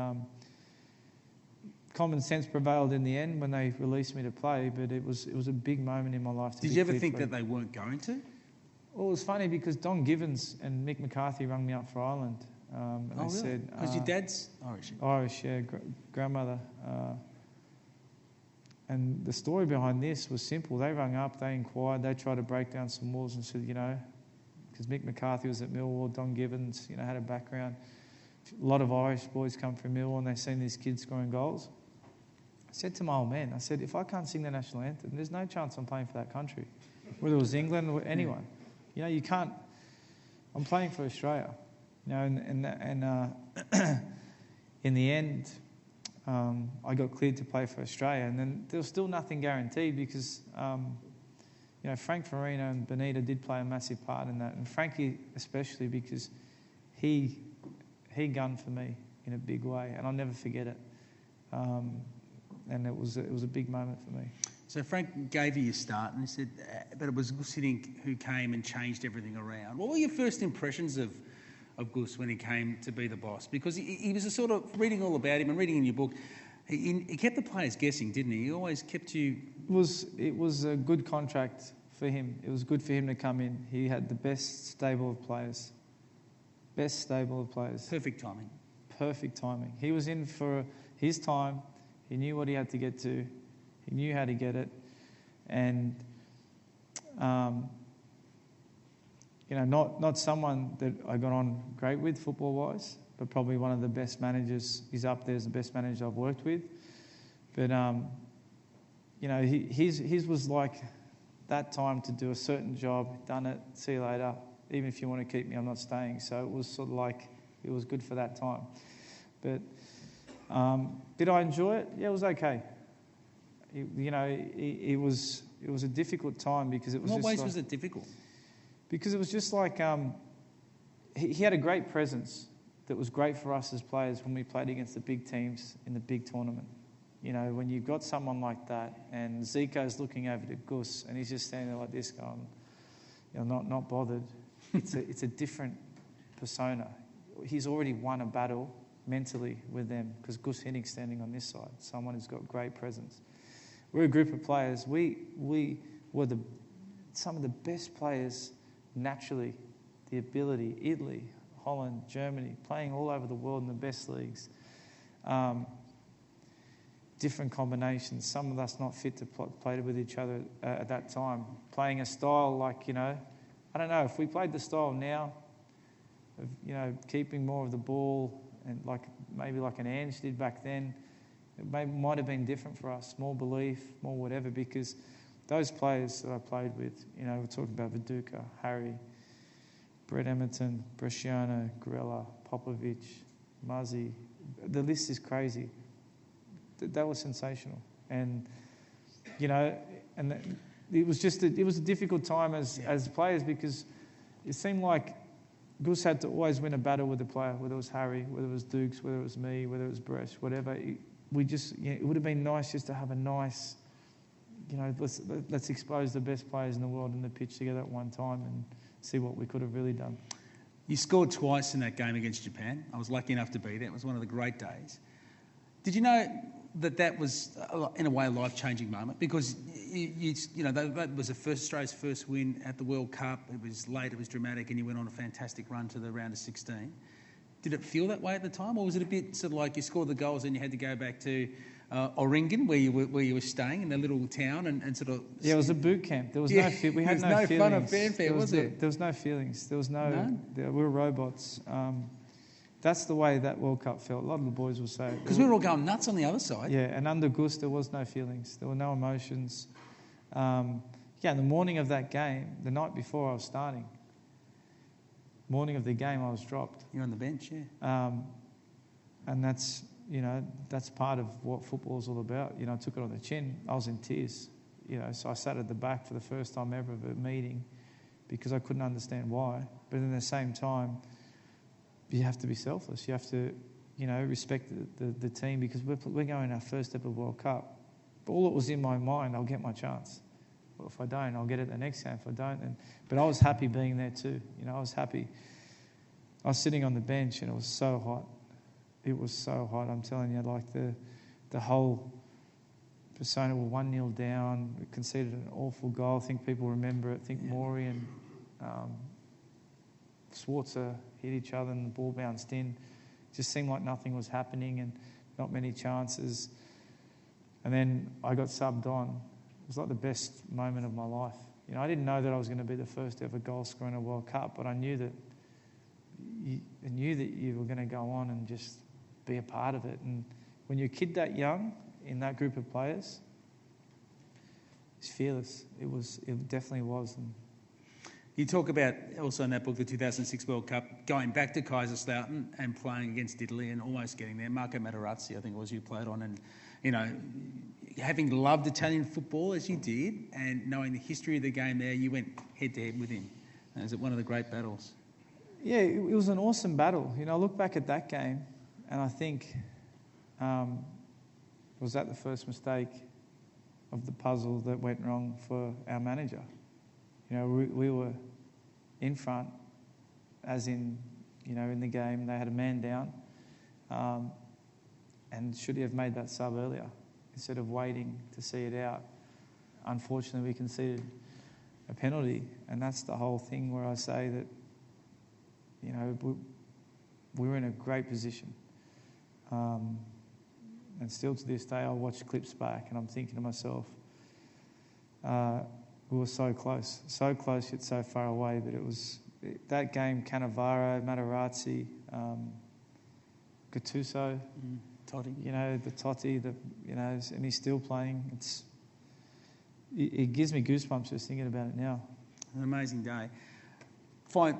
common sense prevailed in the end when they released me to play. But it was a big moment in my life. Did you ever think that they weren't going to? Well, it was funny because Don Givens and Mick McCarthy rang me up for Ireland. And Oh, they really? said... Because your dad's Irish. Irish, yeah, grandmother. And the story behind this was simple. They rang up, they inquired, they tried to break down some walls and said, because Mick McCarthy was at Millwall, Don Gibbons, had a background. A lot of Irish boys come from Millwall and they've seen these kids scoring goals. I said to my old man, I said, if I can't sing the national anthem, there's no chance I'm playing for that country. Whether it was England or anyone. You can't... I'm playing for Australia. And in the end... I got cleared to play for Australia, and then there was still nothing guaranteed because, Frank Farina and Benita did play a massive part in that, and Frankie especially because he gunned for me in a big way, and I'll never forget it. And it was a big moment for me. So Frank gave you your start, and he said, but it was Gus Hiddink who came and changed everything around. What were your first impressions of Gus when he came to be the boss? Because he was a sort of, reading all about him and reading in your book, he kept the players guessing, didn't he? He always kept you... It was a good contract for him. It was good for him to come in. He had the best stable of players. Perfect timing. Perfect timing. He was in for his time. He knew what he had to get to. He knew how to get it. And... not someone that I got on great with football-wise, but probably one of the best managers. He's up there as the best manager I've worked with. But, his was like that time to do a certain job, done it, see you later. Even if you want to keep me, I'm not staying. So it was sort of like, it was good for that time. But did I enjoy it? Yeah, it was okay. It was a difficult time because it was In what just ways like, was it difficult? Because it was just like he had a great presence that was great for us as players when we played against the big teams in the big tournament. When you've got someone like that and Zico's looking over to Gus and he's just standing there like this going, not bothered. It's a different persona. He's already won a battle mentally with them because Gus Hiddink's standing on this side, someone who's got great presence. We're a group of players. We were some of the best players naturally, the ability, Italy, Holland, Germany, playing all over the world in the best leagues. Different combinations, some of us not fit to play with each other at that time. Playing a style like, I don't know, if we played the style now of, keeping more of the ball and maybe like an Ange did back then, it might have been different for us, more belief, more whatever, because those players that I played with, we're talking about Viduka, Harry, Brett Emerton, Bresciano, Grella, Popovic, Muzzy. The list is crazy. They were sensational. And, it was a difficult time as players because it seemed like Gus had to always win a battle with the player, whether it was Harry, whether it was Dukes, whether it was me, whether it was Bresh, whatever. It would have been nice just to have a nice... let's expose the best players in the world in the pitch together at one time and see what we could have really done. You scored twice in that game against Japan. I was lucky enough to be there. It was one of the great days. Did you know that was, in a way, a life-changing moment? Because, that was Australia's first win at the World Cup. It was late, it was dramatic, and you went on a fantastic run to the round of 16. Did it feel that way at the time, or was it a bit sort of like you scored the goals and you had to go back to Oringen, where you were staying in the little town, and sort of... Yeah, it was a boot camp. There was no feelings. We had no feelings. Fun or fanfare, was there? There was no feelings. There was no... We were robots. That's the way that World Cup felt. A lot of the boys will say it. Because we were all going nuts on the other side. Yeah, and under Gus, there was no feelings. There were no emotions. In the morning of that game, the night before I was starting, morning of the game, I was dropped. You're on the bench, yeah. And that's part of what football is all about. I took it on the chin. I was in tears. So I sat at the back for the first time ever of a meeting because I couldn't understand why. But at the same time, you have to be selfless. You have to, respect the team because we're going our first ever World Cup. But all that was in my mind, I'll get my chance. Well, if I don't, I'll get it the next time. If I don't, but I was happy being there too. I was happy. I was sitting on the bench and it was so hot. It was so hot. I'm telling you, like the whole persona were 1-0 down. We conceded an awful goal. I think people remember it. I think Maury and Schwarzer hit each other and the ball bounced in. It just seemed like nothing was happening and not many chances. And then I got subbed on. It was like the best moment of my life. You know, I didn't know that I was going to be the first ever goal scorer in a World Cup, but I knew that you were going to go on and just be a part of it. And when you're a kid that young in that group of players, it's fearless. It definitely was. And you talk about also in that book, the 2006 World Cup, going back to Kaiserslautern and playing against Italy and almost getting there. Marco Materazzi, I think it was you played on, and you know, having loved Italian football as you did, and knowing the history of the game there, you went head to head with him. Was it one of the great battles? Yeah, it was an awesome battle. You know, I look back at that game, and I think, was that the first mistake of the puzzle that went wrong for our manager? You know, we were in front, as in, you know, in the game, they had a man down, and should he have made that sub earlier instead of waiting to see it out? Unfortunately, we conceded a penalty, and that's the whole thing where I say that, you know, we were in a great position. And still to this day, I watch clips back and I'm thinking to myself, we were so close yet so far away. But it was that game, Cannavaro, Materazzi, Gattuso, Totti. You know, the Totti, you know, and he's still playing. It gives me goosebumps just thinking about it now. An amazing day.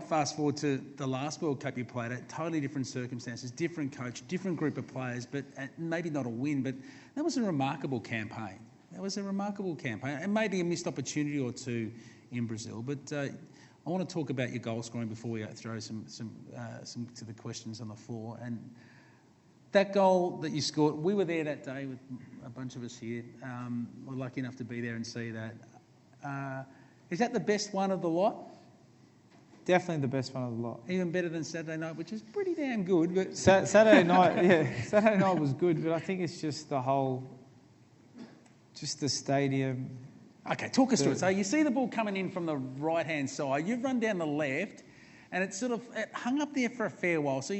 Fast forward to the last World Cup you played at, totally different circumstances, different coach, different group of players, but maybe not a win, but that was a remarkable campaign. And maybe a missed opportunity or two in Brazil. But I want to talk about your goal scoring before we throw some to the questions on the floor. And that goal that you scored, we were there that day with a bunch of us here. We're lucky enough to be there and see that. Is that the best one of the lot? Definitely the best one of the lot. Even better than Saturday night, which is pretty damn good. But Saturday night was good, but I think it's just just the stadium. Okay, talk us through it. So you see the ball coming in from the right-hand side. You've run down the left, and it hung up there for a fair while. So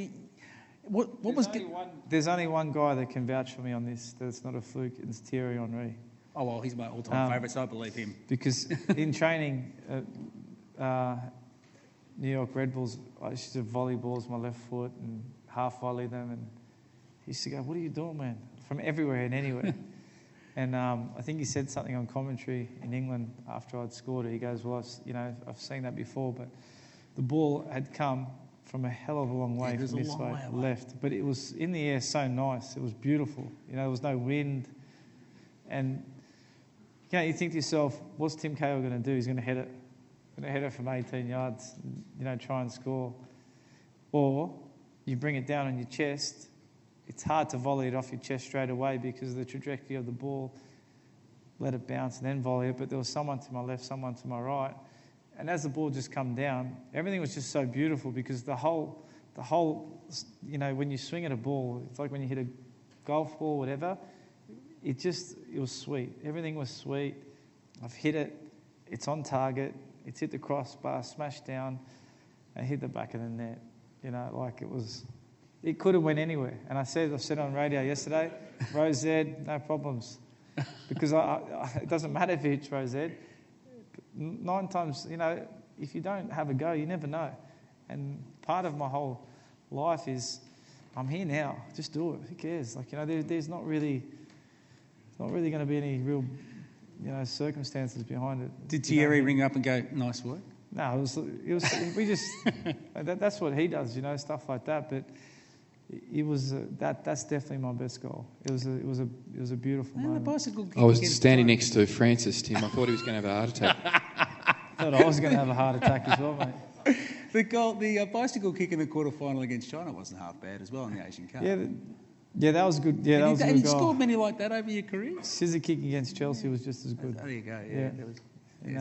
There's only one guy that can vouch for me on this. That's not a fluke. It's Thierry Henry. Oh, well, he's my all-time favourite, so I believe him. Because in training, New York Red Bulls, I used to volley balls with my left foot and half volley them, and he used to go, "What are you doing, man?" From everywhere and anywhere. And I think he said something on commentary in England after I'd scored it. He goes, "Well, I've seen that before, but the ball had come from a hell of a long way from this way left, but it was in the air so nice. It was beautiful. You know, there was no wind, and you know, you think to yourself, what's Tim Cahill going to do? He's going to head it from 18 yards, you know, try and score. Or you bring it down on your chest. It's hard to volley it off your chest straight away because of the trajectory of the ball. Let it bounce and then volley it. But there was someone to my left, someone to my right. And as the ball just come down, everything was just so beautiful because the whole, you know, when you swing at a ball, it's like when you hit a golf ball, whatever, it was sweet. Everything was sweet. I've hit it. It's on target. It's hit the crossbar, smashed down, and hit the back of the net. You know, like it could have went anywhere. And I've said on radio yesterday, Rose Ed, no problems. Because it doesn't matter if it hits Rose Ed. 9 times, you know, if you don't have a go, you never know. And part of my whole life is, I'm here now, just do it. Who cares? Like, you know, there's not really going to be any real, you know, circumstances behind it. Did Thierry ring up and go, "Nice work"? No, we just, that's what he does, you know, stuff like that. But it was that's definitely my best goal. It was a beautiful moment. The bicycle kick I was standing next to Francis, Tim. I thought he was going to have a heart attack. I thought I was going to have a heart attack as well, mate. The bicycle kick in the quarterfinal against China wasn't half bad as well in the Asian Cup. Yeah, that was good. Yeah, that was a good goal. Have you scored many like that over your career? Scissor kick against Chelsea was just as good. There you go. Yeah.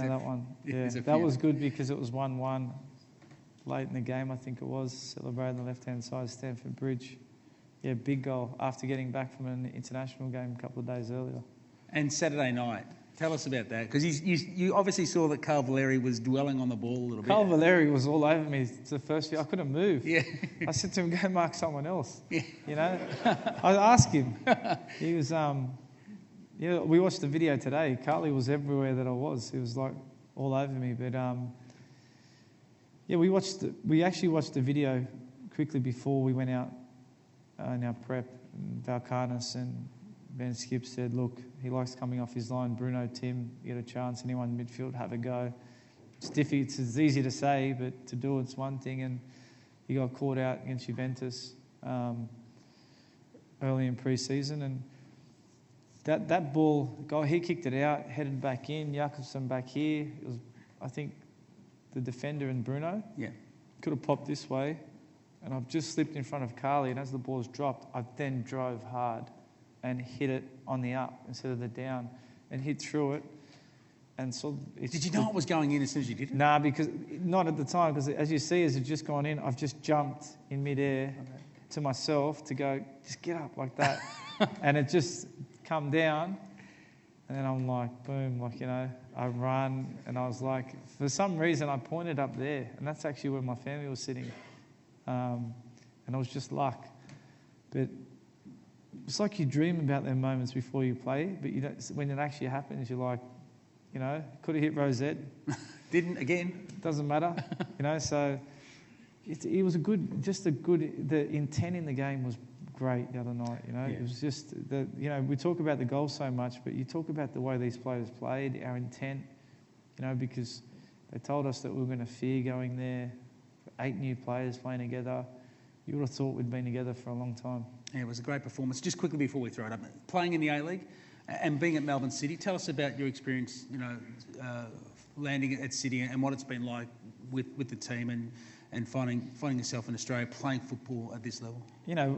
That one. Yeah, that was good because it was 1-1 late in the game. I think it was celebrating the left-hand side, Stamford Bridge. Yeah, big goal after getting back from an international game a couple of days earlier. And Saturday night, Tell us about that, because you obviously saw that Carl Valeri was dwelling on the ball a little bit. Carl Valeri was all over me the first few. I couldn't move. Yeah. I said to him, go mark someone else. Yeah. You know? I asked him. He was, we watched the video today. Carly was everywhere that I was. He was like all over me. But we actually watched the video quickly before we went out in our prep. And Valcarnas and Ben Skip said, look, he likes coming off his line. Bruno, Tim, you get a chance. Anyone in midfield, have a go. It's easy to say, but to do it's one thing. And he got caught out against Juventus early in pre-season. And that ball, he kicked it out, headed back in. Jakobsen back here. It was, I think, the defender and Bruno. Yeah. Could have popped this way. And I've just slipped in front of Carly. And as the ball's dropped, I then drove hard and hit it on the up instead of the down, and hit through it. And so, did you know it was going in as soon as you did it? Nah, because not at the time. Because as you see, as it's just gone in, I've just jumped in midair to myself to go, just get up like that, and it just come down. And then I'm like, boom, I run, and I was like, for some reason, I pointed up there, and that's actually where my family was sitting, and it was just luck, but. It's like you dream about them moments before you play, but you don't. When it actually happens, you're like, could have hit Rosette. Didn't again. Doesn't matter, So it was the intent in the game was great the other night. Yeah. It was just we talk about the goal so much, but you talk about the way these players played, our intent. Because they told us that we were going to fear going there. 8 new players playing together. You would have thought we'd been together for a long time. Yeah, it was a great performance. Just quickly before we throw it up, playing in the A-League and being at Melbourne City, tell us about your experience, landing at City and what it's been like with the team and finding yourself in Australia playing football at this level.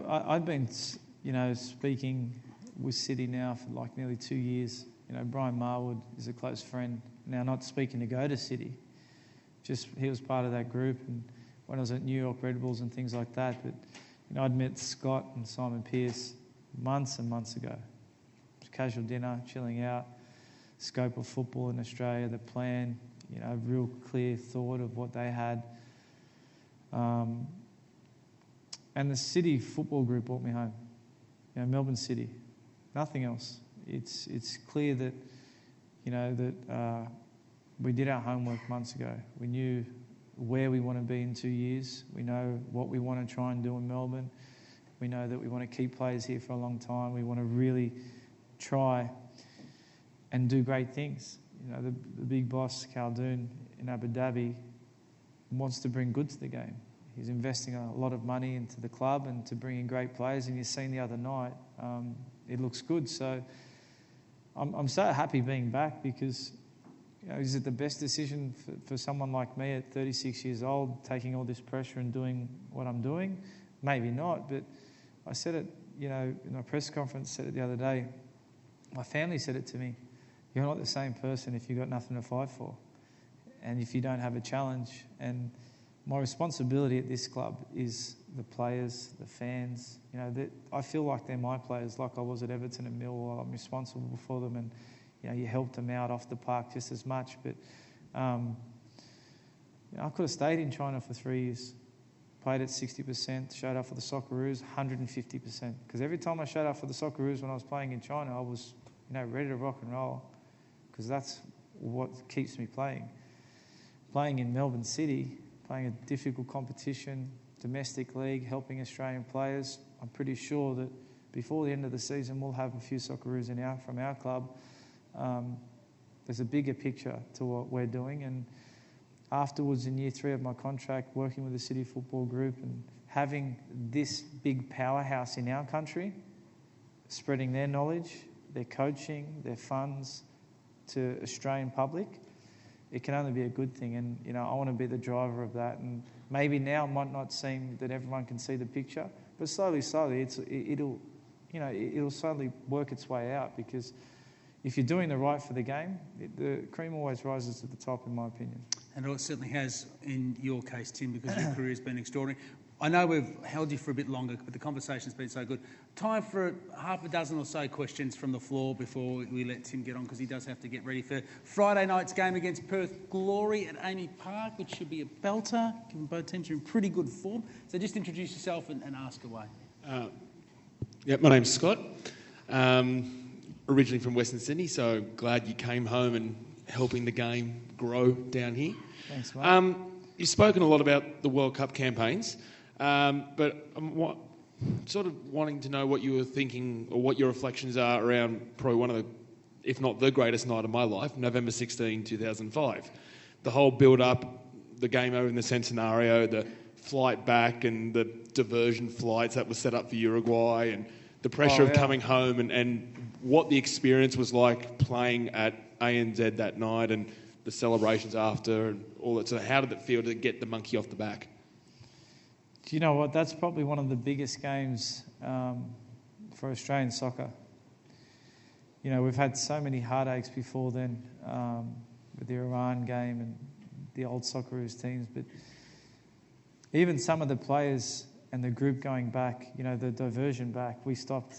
I've been, speaking with City now for like nearly 2 years. Brian Marwood is a close friend. Now, not speaking to go to City, just he was part of that group. And when I was at New York Red Bulls and things like that, but I'd met Scott and Simon Pearce months and months ago. It was casual dinner, chilling out, scope of football in Australia, the plan, a real clear thought of what they had. And the City Football Group brought me home. Melbourne City, nothing else. It's clear that, we did our homework months ago. We knew where we want to be in 2 years. We know what we want to try and do in Melbourne. We know that we want to keep players here for a long time. We want to really try and do great things. The big boss, Khaldoon, in Abu Dhabi, wants to bring good to the game. He's investing a lot of money into the club and to bring in great players. And you've seen the other night, it looks good. So I'm so happy being back because... is it the best decision for someone like me at 36 years old, taking all this pressure and doing what I'm doing? Maybe not, but I said it, in a press conference, said it the other day. My family said it to me. You're not the same person if you've got nothing to fight for and if you don't have a challenge. And my responsibility at this club is the players, the fans. I feel like they're my players, like I was at Everton and Millwall. I'm responsible for them and you helped them out off the park just as much. But I could have stayed in China for 3 years, played at 60%, showed up for the Socceroos 150%. Because every time I showed up for the Socceroos when I was playing in China, I was ready to rock and roll because that's what keeps me playing. Playing in Melbourne City, playing a difficult competition, domestic league, helping Australian players, I'm pretty sure that before the end of the season we'll have a few Socceroos from our club. There's a bigger picture to what we're doing, and afterwards in year 3 of my contract, working with the City Football Group and having this big powerhouse in our country, spreading their knowledge, their coaching, their funds to Australian public, it can only be a good thing. And I want to be the driver of that. And maybe now it might not seem that everyone can see the picture, but slowly, it'll slowly work its way out because. If you're doing the right for the game, the cream always rises to the top, in my opinion. And it certainly has in your case, Tim, because your career has been extraordinary. I know we've held you for a bit longer, but the conversation's been so good. Time for half a dozen or so questions from the floor before we let Tim get on, because he does have to get ready for Friday night's game against Perth Glory at Amy Park, which should be a belter, given both teams are in pretty good form. So just introduce yourself and ask away. My name's Scott. Originally from Western Sydney, so glad you came home and helping the game grow down here. Thanks, mate. You've spoken a lot about the World Cup campaigns, but I'm sort of wanting to know what you were thinking or what your reflections are around probably one of the, if not the greatest night of my life, November 16, 2005. The whole build-up, the game over in the Centenario, the flight back and the diversion flights that were set up for Uruguay, and the pressure of coming home and what the experience was like playing at ANZ that night and the celebrations after and all that. So how did it feel to get the monkey off the back? Do you know what? That's probably one of the biggest games for Australian soccer. You know, we've had so many heartaches before then with the Iran game and the old Socceroos teams, but even some of the players and the group going back, you know, the diversion back, we stopped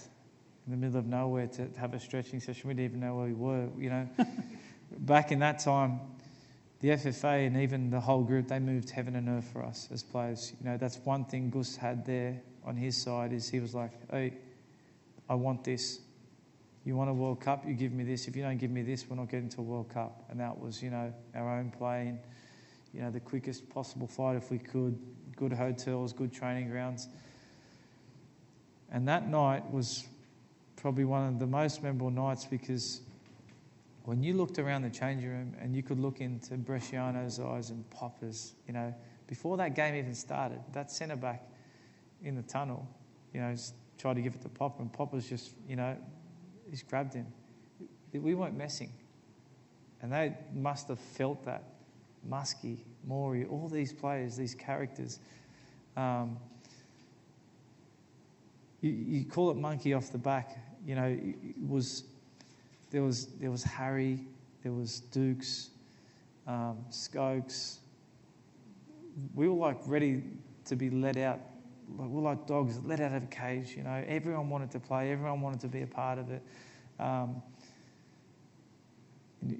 in the middle of nowhere to have a stretching session. We didn't even know where we were, you know. Back in that time, the FFA and even the whole group, they moved heaven and earth for us as players. You know, that's one thing Gus had there on his side, is he was like, hey, I want this. You want a World Cup, you give me this. If you don't give me this, we're not getting to a World Cup. And that was, you know, our own plane, you know, the quickest possible flight if we could, good hotels, good training grounds. And that night was probably one of the most memorable nights, because when you looked around the changing room and you could look into Bresciano's eyes and Popper's, you know, before that game even started, that centre-back in the tunnel, you know, tried to give it to Popper, and Popper's just, you know, he's grabbed him. We weren't messing. And they must have felt that. Muskie, Maury, all these players, these characters. You call it monkey off the back. You know, it was... There was Harry, there was Dukes, Skokes. We were like ready to be let out. Like, we're like dogs let out of a cage. You know, everyone wanted to play, everyone wanted to be a part of it.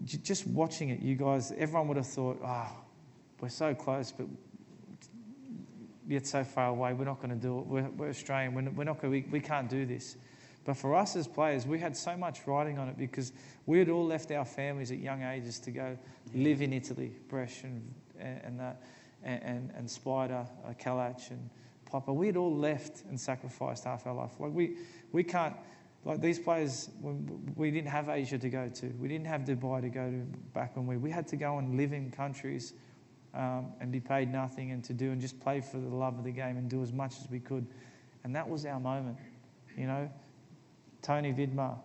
Just watching it, you guys, everyone would have thought, we're so close, but yet so far away. We're not going to do it. We're Australian. We're not going. We can't do this. But for us as players, we had so much riding on it, because we had all left our families at young ages to go live in Italy, Bresch and Spider, Kalach and Popper. We had all left and sacrificed half our life. Like we can't, like these players, we didn't have Asia to go to. We didn't have Dubai to go to back when we had to go and live in countries and be paid nothing and to do and just play for the love of the game and do as much as we could. And that was our moment, you know. Tony Vidmar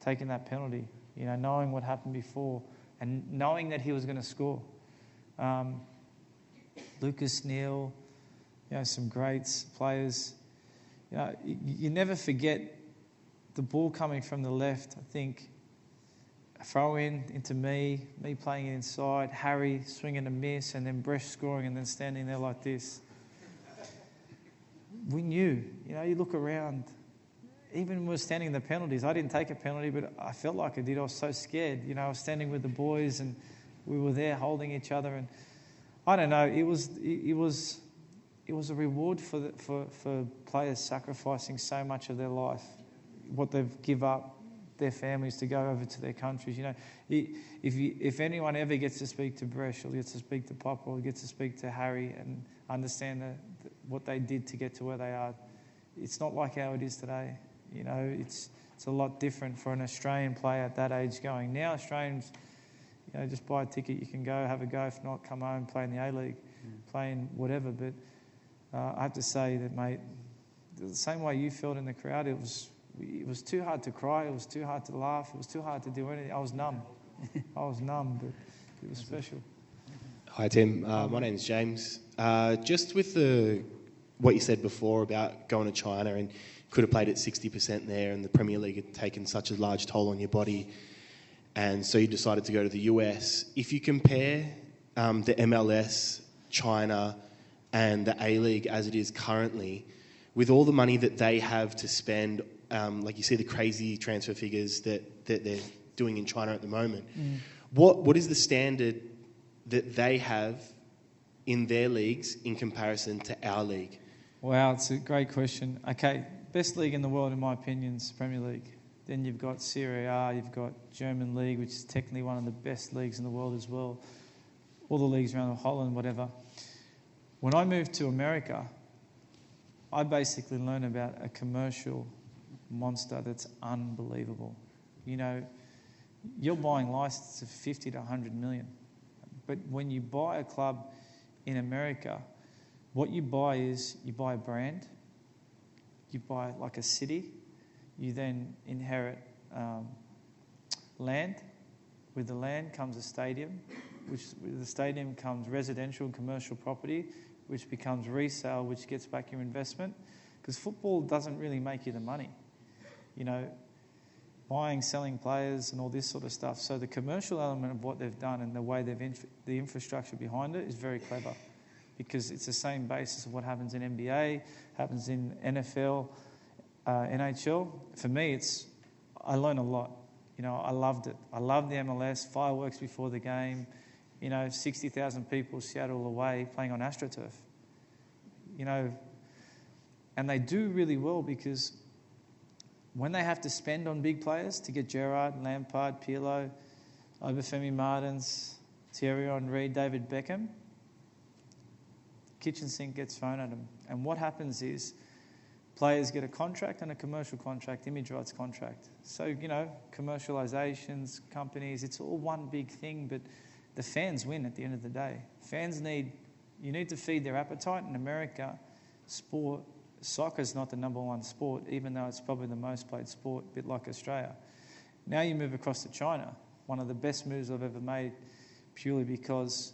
taking that penalty, you know, knowing what happened before and knowing that he was going to score. Lucas Neal, you know, some greats, players. You know, you never forget the ball coming from the left. I think a throw in into me playing it inside, Harry swinging a miss, and then Bresch scoring and then standing there like this. We knew, you know, you look around. Even when we were standing in the penalties, I didn't take a penalty, but I felt like I did. I was so scared. You know, I was standing with the boys and we were there holding each other. And I don't know, it was a reward for players sacrificing so much of their life, what they've give up, their families to go over to their countries. You know, if anyone ever gets to speak to Bresch or gets to speak to Pop or gets to speak to Harry and understand what they did to get to where they are, it's not like how it is today. You know, it's a lot different for an Australian player at that age going. Now Australians, you know, just buy a ticket, you can go, have a go. If not, come home, play in the A-League, play in whatever. But I have to say that, mate, the same way you felt in the crowd, it was too hard to cry, it was too hard to laugh, it was too hard to do anything. I was numb. But it was special. Hi, Tim. My name's James. Just with what you said before about going to China and could have played at 60% there, and the Premier League had taken such a large toll on your body, and so you decided to go to the US. If you compare the MLS, China, and the A-League as it is currently, with all the money that they have to spend, like you see the crazy transfer figures that they're doing in China at the moment, what is the standard that they have in their leagues in comparison to our league? Wow, it's a great question. Okay, best league in the world, in my opinion, is Premier League. Then you've got Serie A, you've got German League, which is technically one of the best leagues in the world as well. All the leagues around Holland, whatever. When I moved to America, I basically learned about a commercial monster that's unbelievable. You know, you're buying licenses of 50 to 100 million. But when you buy a club in America, what you buy is you buy a brand, you buy like a city, you then inherit land. With the land comes a stadium, which with the stadium comes residential and commercial property, which becomes resale, which gets back your investment. Because football doesn't really make you the money, you know, buying, selling players and all this sort of stuff. So the commercial element of what they've done and the way they've the infrastructure behind it is very clever, because it's the same basis of what happens in NBA, happens in NFL, NHL. For me, I learn a lot. You know, I loved it. I loved the MLS, fireworks before the game, you know, 60,000 people, Seattle away, playing on AstroTurf. You know, and they do really well, because when they have to spend on big players to get Gerrard, Lampard, Pirlo, Obafemi Martins, Thierry Henry, David Beckham, kitchen sink gets thrown at them. And what happens is players get a contract and a commercial contract, image rights contract. So, you know, commercializations, companies, it's all one big thing, but the fans win at the end of the day. You need to feed their appetite. In America, soccer is not the number one sport, even though it's probably the most played sport, a bit like Australia. Now you move across to China, one of the best moves I've ever made, purely because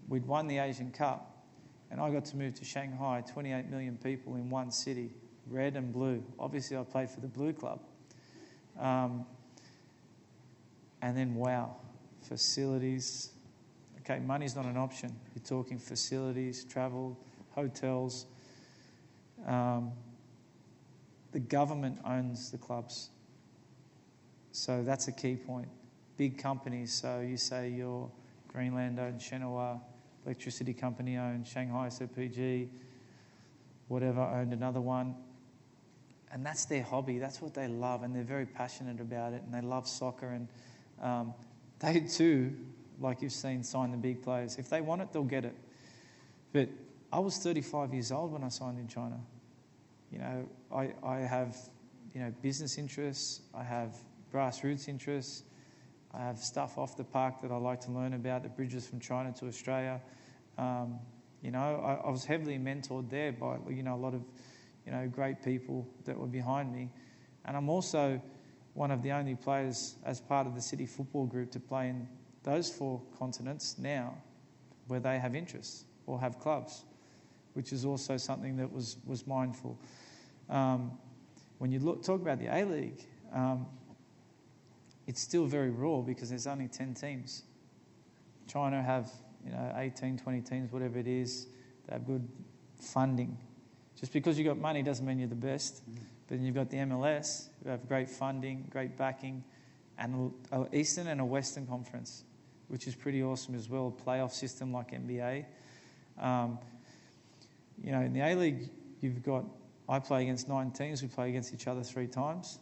we'd won the Asian Cup, and I got to move to Shanghai, 28 million people in one city, red and blue. Obviously, I played for the Blue Club. And then, wow, facilities. Okay, money's not an option. You're talking facilities, travel, hotels. The government owns the clubs. So that's a key point. Big companies, so you say your Greenland owned, Shenhua electricity company owned, Shanghai SPG, whatever owned another one. And that's their hobby, that's what they love, and they're very passionate about it, and they love soccer, and they too, like you've seen, sign the big players. If they want it, they'll get it. But I was 35 years old when I signed in China. You know, I have, you know, business interests, I have grassroots interests, I have stuff off the park that I like to learn about, the bridges from China to Australia. You know, I was heavily mentored there by, you know, a lot of, you know, great people that were behind me. And I'm also one of the only players as part of the City Football Group to play in those 4 continents now where they have interests or have clubs, which is also something that was mindful. When you talk about the A-League, it's still very raw because there's only 10 teams. China have, you know, 18, 20 teams, whatever it is. They have good funding. Just because you've got money doesn't mean you're the best. But then you've got the MLS, who have great funding, great backing, and an Eastern and a Western Conference, which is pretty awesome as well, a playoff system like NBA. You know, in the A-League, I play against 9 teams, we play against each other 3 times.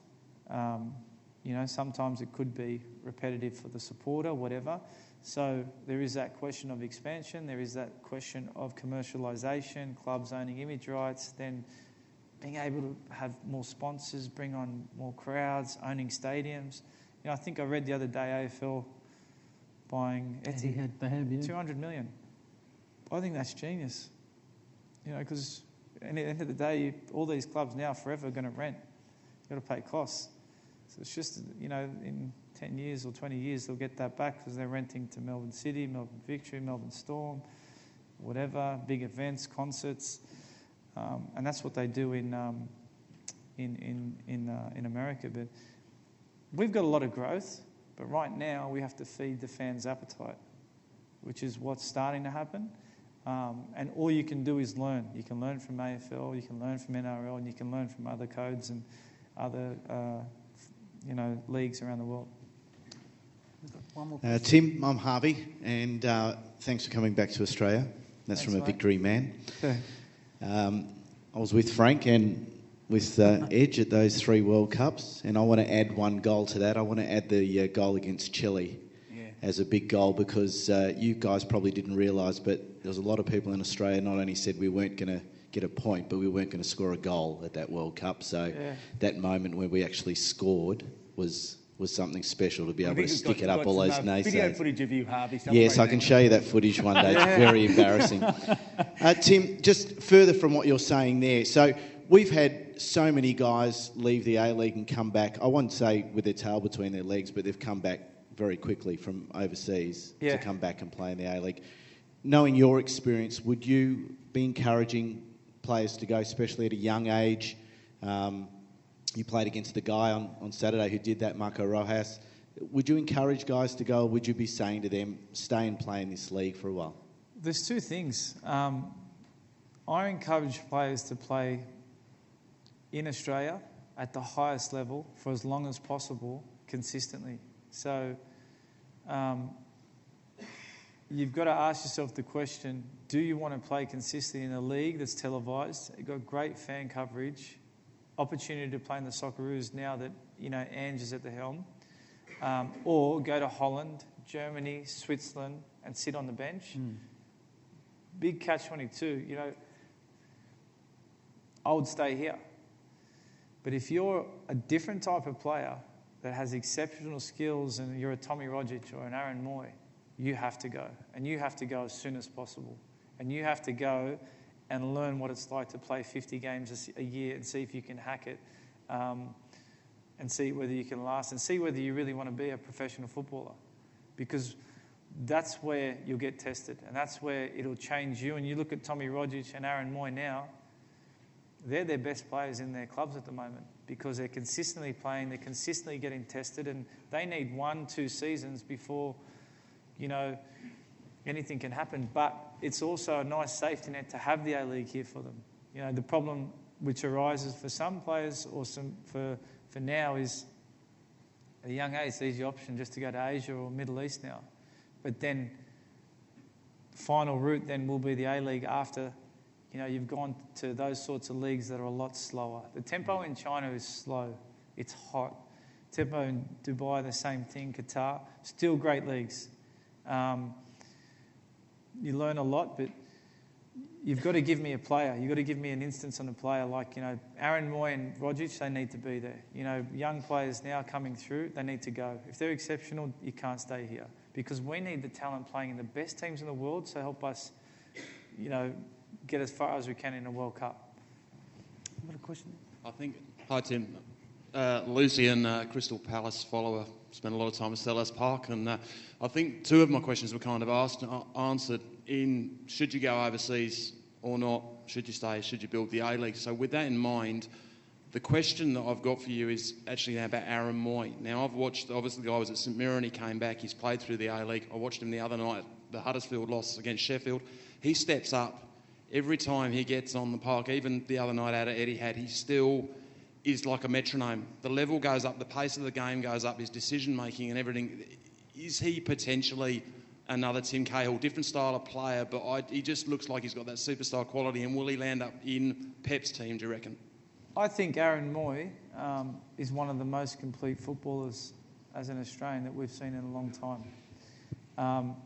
You know, sometimes it could be repetitive for the supporter, whatever. So there is that question of expansion, there is that question of commercialisation, clubs owning image rights, then being able to have more sponsors, bring on more crowds, owning stadiums. You know, I think I read the other day AFL buying Etihad, they have, yeah. 200 million. I think that's genius. You know, because at the end of the day, all these clubs now forever are going to rent. You've got to pay costs. So it's just, you know, in 10 years or 20 years, they'll get that back because they're renting to Melbourne City, Melbourne Victory, Melbourne Storm, whatever, big events, concerts. And that's what they do in America. But we've got a lot of growth, but right now we have to feed the fans' appetite, which is what's starting to happen. And all you can do is learn. You can learn from AFL, you can learn from NRL, and you can learn from other codes and other, leagues around the world. One more Tim, I'm Harvey, and thanks for coming back to Australia. That's Thanks, from a mate. Victory man. I was with Frank and with Edge at those 3 World Cups, and I want to add one goal to that. I want to add the goal against Chile as a big goal, because you guys probably didn't realise, but there was a lot of people in Australia not only said we weren't going to get a point, but we weren't going to score a goal at that World Cup. So that moment where we actually scored was something special, to be able to stick it up all those naysayers. Video footage of you, Harvey. Yes, I can show you that footage one day. It's very embarrassing. Tim, just further from what you're saying there. So we've had so many guys leave the A-League and come back. I won't say with their tail between their legs, but they've come back very quickly from overseas to come back and play in the A-League. Knowing your experience, would you be encouraging players to go, especially at a young age? You played against the guy on Saturday who did that, Marco Rojas. Would you encourage guys to go, or would you be saying to them, stay and play in this league for a while? There's 2 things. I encourage players to play in Australia at the highest level for as long as possible, consistently. So you've got to ask yourself the question, do you want to play consistently in a league that's televised? You've got great fan coverage, opportunity to play in the Socceroos now that, Ange is at the helm, or go to Holland, Germany, Switzerland and sit on the bench. Big catch-22, I would stay here. But if you're a different type of player that has exceptional skills and you're a Tommy Rogic or an Aaron Moy, you have to go. And you have to go as soon as possible. And you have to go and learn what it's like to play 50 games a year and see if you can hack it, and see whether you can last, and see whether you really want to be a professional footballer. Because that's where you'll get tested, and that's where it'll change you. And you look at Tommy Rogic and Aaron Moy now, they're their best players in their clubs at the moment because they're consistently playing, they're consistently getting tested, and they need 1-2 seasons before, anything can happen. But it's also a nice safety net to have the A-League here for them. The problem which arises for some players or for now is at a young age, it's the easy option just to go to Asia or Middle East now. But then final route then will be the A-League after, you've gone to those sorts of leagues that are a lot slower. The tempo in China is slow. It's hot. Tempo in Dubai, the same thing. Qatar, still great leagues. You learn a lot, but you've got to give me a player. You've got to give me an instance on a player like, Aaron Moy and Rogic, they need to be there. Young players now coming through, they need to go. If they're exceptional, you can't stay here because we need the talent playing in the best teams in the world, so help us, get as far as we can in a World Cup. I've got a question. Hi Tim. Lucy and Crystal Palace follower, spent a lot of time at Selhurst Park, and I think 2 of my questions were kind of answered in should you go overseas or not, should you stay, should you build the A-League. So with that in mind, the question that I've got for you is actually now about Aaron Moy. Now I've watched, obviously the guy was at St Mirren, he came back, he's played through the A-League. I watched him the other night, the Huddersfield loss against Sheffield. He steps up every time he gets on the park, even the other night out at Etihad, he still is like a metronome. The level goes up, the pace of the game goes up, his decision-making and everything. Is he potentially another Tim Cahill, different style of player, but he just looks like he's got that superstar quality, and will he land up in Pep's team, do you reckon? I think Aaron Moy is one of the most complete footballers as an Australian that we've seen in a long time.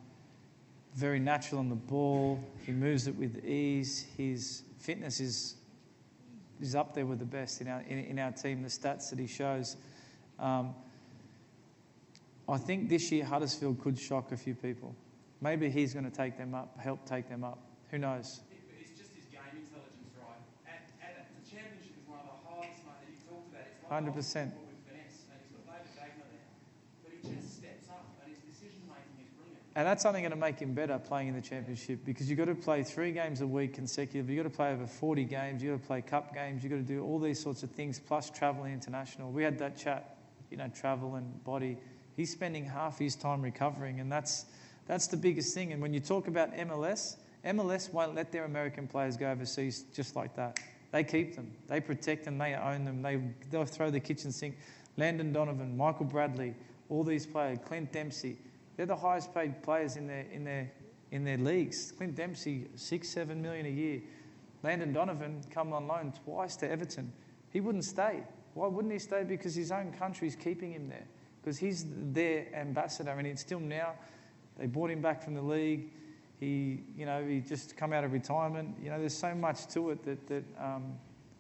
Very natural on the ball, he moves it with ease, his fitness is up there with the best in our team, the stats that he shows. I think this year Huddersfield could shock a few people. Maybe he's going to help take them up. Who knows? It's just his game intelligence, right? The championship is one of the hardest, mate. You talked about it. It's one of the 100%. hardest football with finesse, and he's got David Wagner there. But he just steps up, and his decision-making is brilliant. And that's only going to make him better playing in the championship because you've got to play 3 games a week consecutively. You've got to play over 40 games. You've got to play cup games. You've got to do all these sorts of things, plus travelling international. We had that chat, travel and body. He's spending half his time recovering, and that's the biggest thing. And when you talk about MLS, MLS won't let their American players go overseas just like that. They keep them. They protect them. They own them. They'll throw the kitchen sink. Landon Donovan, Michael Bradley, all these players, Clint Dempsey, they're the highest paid players in their leagues. Clint Dempsey, $6-7 million a year. Landon Donovan come on loan twice to Everton. He wouldn't stay. Why wouldn't he stay? Because his own country's keeping him there. Because he's their ambassador, and it's still now. They brought him back from the league. He just come out of retirement. There's so much to it that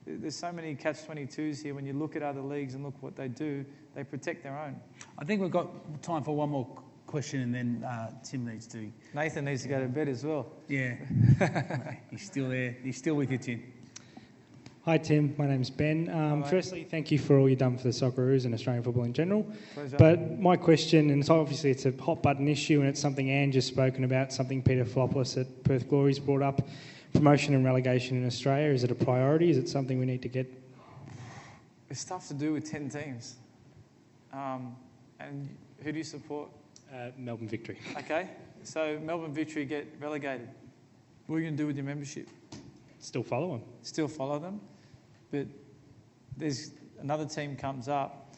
there's so many catch-22s here. When you look at other leagues and look what they do, they protect their own. I think we've got time for one more question, and then Tim needs to... Nathan needs to go to bed as well. Yeah. He's still there. He's still with you, Tim. Hi Tim, my name's Ben. Firstly, thank you for all you've done for the Socceroos and Australian football in general. Pleasure. But my question, and obviously it's a hot button issue and it's something Anne just spoken about, something Peter Flopoulos at Perth Glory's brought up, promotion and relegation in Australia. Is it a priority? Is it something we need to get? It's tough to do with 10 teams. And who do you support? Melbourne Victory. Okay, so Melbourne Victory get relegated. What are you going to do with your membership? Still follow them. Still follow them. But there's another team comes up.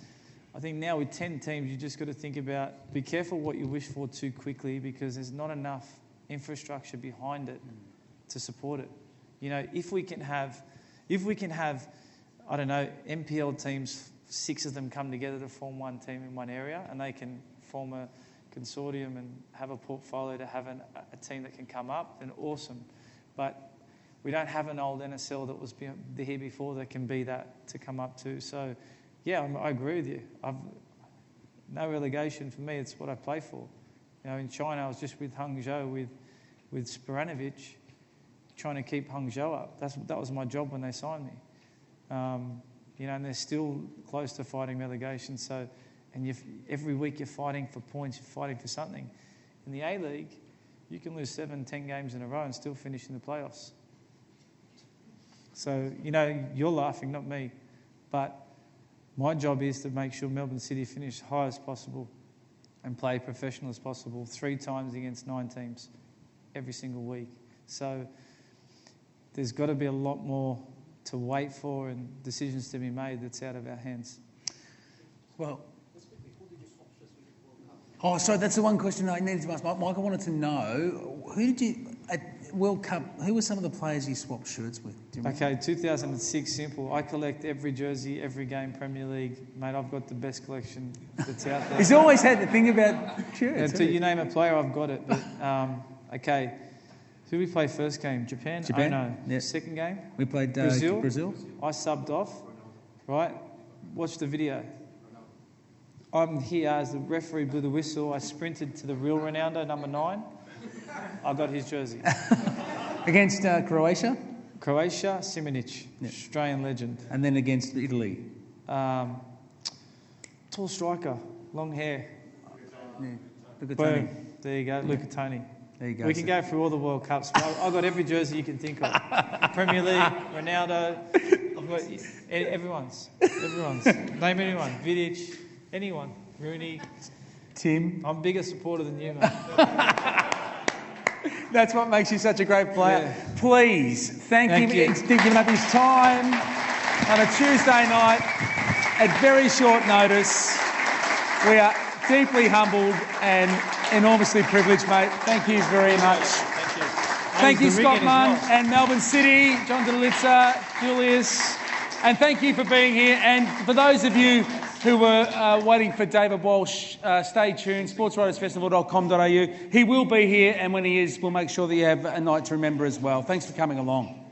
I think now with 10 teams, you just got to think about, be careful what you wish for too quickly, because there's not enough infrastructure behind it to support it. If we can have, I don't know, MPL teams, 6 of them come together to form one team in one area, and they can form a consortium and have a portfolio to have a team that can come up, then awesome. But we don't have an old NSL that was here before that can be that to come up to. So, yeah, I agree with you. No relegation for me. It's what I play for. In China, I was just with Hangzhou with Sporanovic, trying to keep Hangzhou up. That was my job when they signed me. And they're still close to fighting relegation. So, and every week you're fighting for points, you're fighting for something. In the A-League, you can lose 7-10 games in a row and still finish in the playoffs. So, you're laughing, not me. But my job is to make sure Melbourne City finish high as possible and play professional as possible 3 times against 9 teams every single week. So there's got to be a lot more to wait for and decisions to be made that's out of our hands. Well... Oh, sorry, that's the one question I needed to ask. Michael wanted to know, at World Cup, who were some of the players you swapped shirts with? Okay, 2006, simple. I collect every jersey, every game, Premier League. Mate, I've got the best collection that's out there. He's always had the thing about shirts. Until you name a player, I've got it. But, okay, who did we play first game? Japan? Oh, no. Yep. Second game? We played Brazil. I subbed off, right? Watch the video. I'm here as the referee blew the whistle. I sprinted to the real Ronaldo, number 9. I got his jersey. Against Croatia? Croatia, Simonic, yep. Australian legend. And then against Italy? Tall striker, long hair. Yeah. Boom. There you go, Luca Toni. There you go. We can go through all the World Cups. I got every jersey you can think of. Premier League, Ronaldo, I've got everyone's. Name anyone. Vidic, anyone. Rooney. Tim. I'm a bigger supporter than you, mate. That's what makes you such a great player. Yeah. Please, thank him for giving up his time on a Tuesday night at very short notice. We are deeply humbled and enormously privileged, mate. Thank you very much. Thank you. Thank you, Scott Munn and Melbourne City, John Delitza, Julius, and thank you for being here. And for those of you who were waiting for David Walsh, stay tuned, sportswritersfestival.com.au. He will be here, and when he is, we'll make sure that you have a night to remember as well. Thanks for coming along.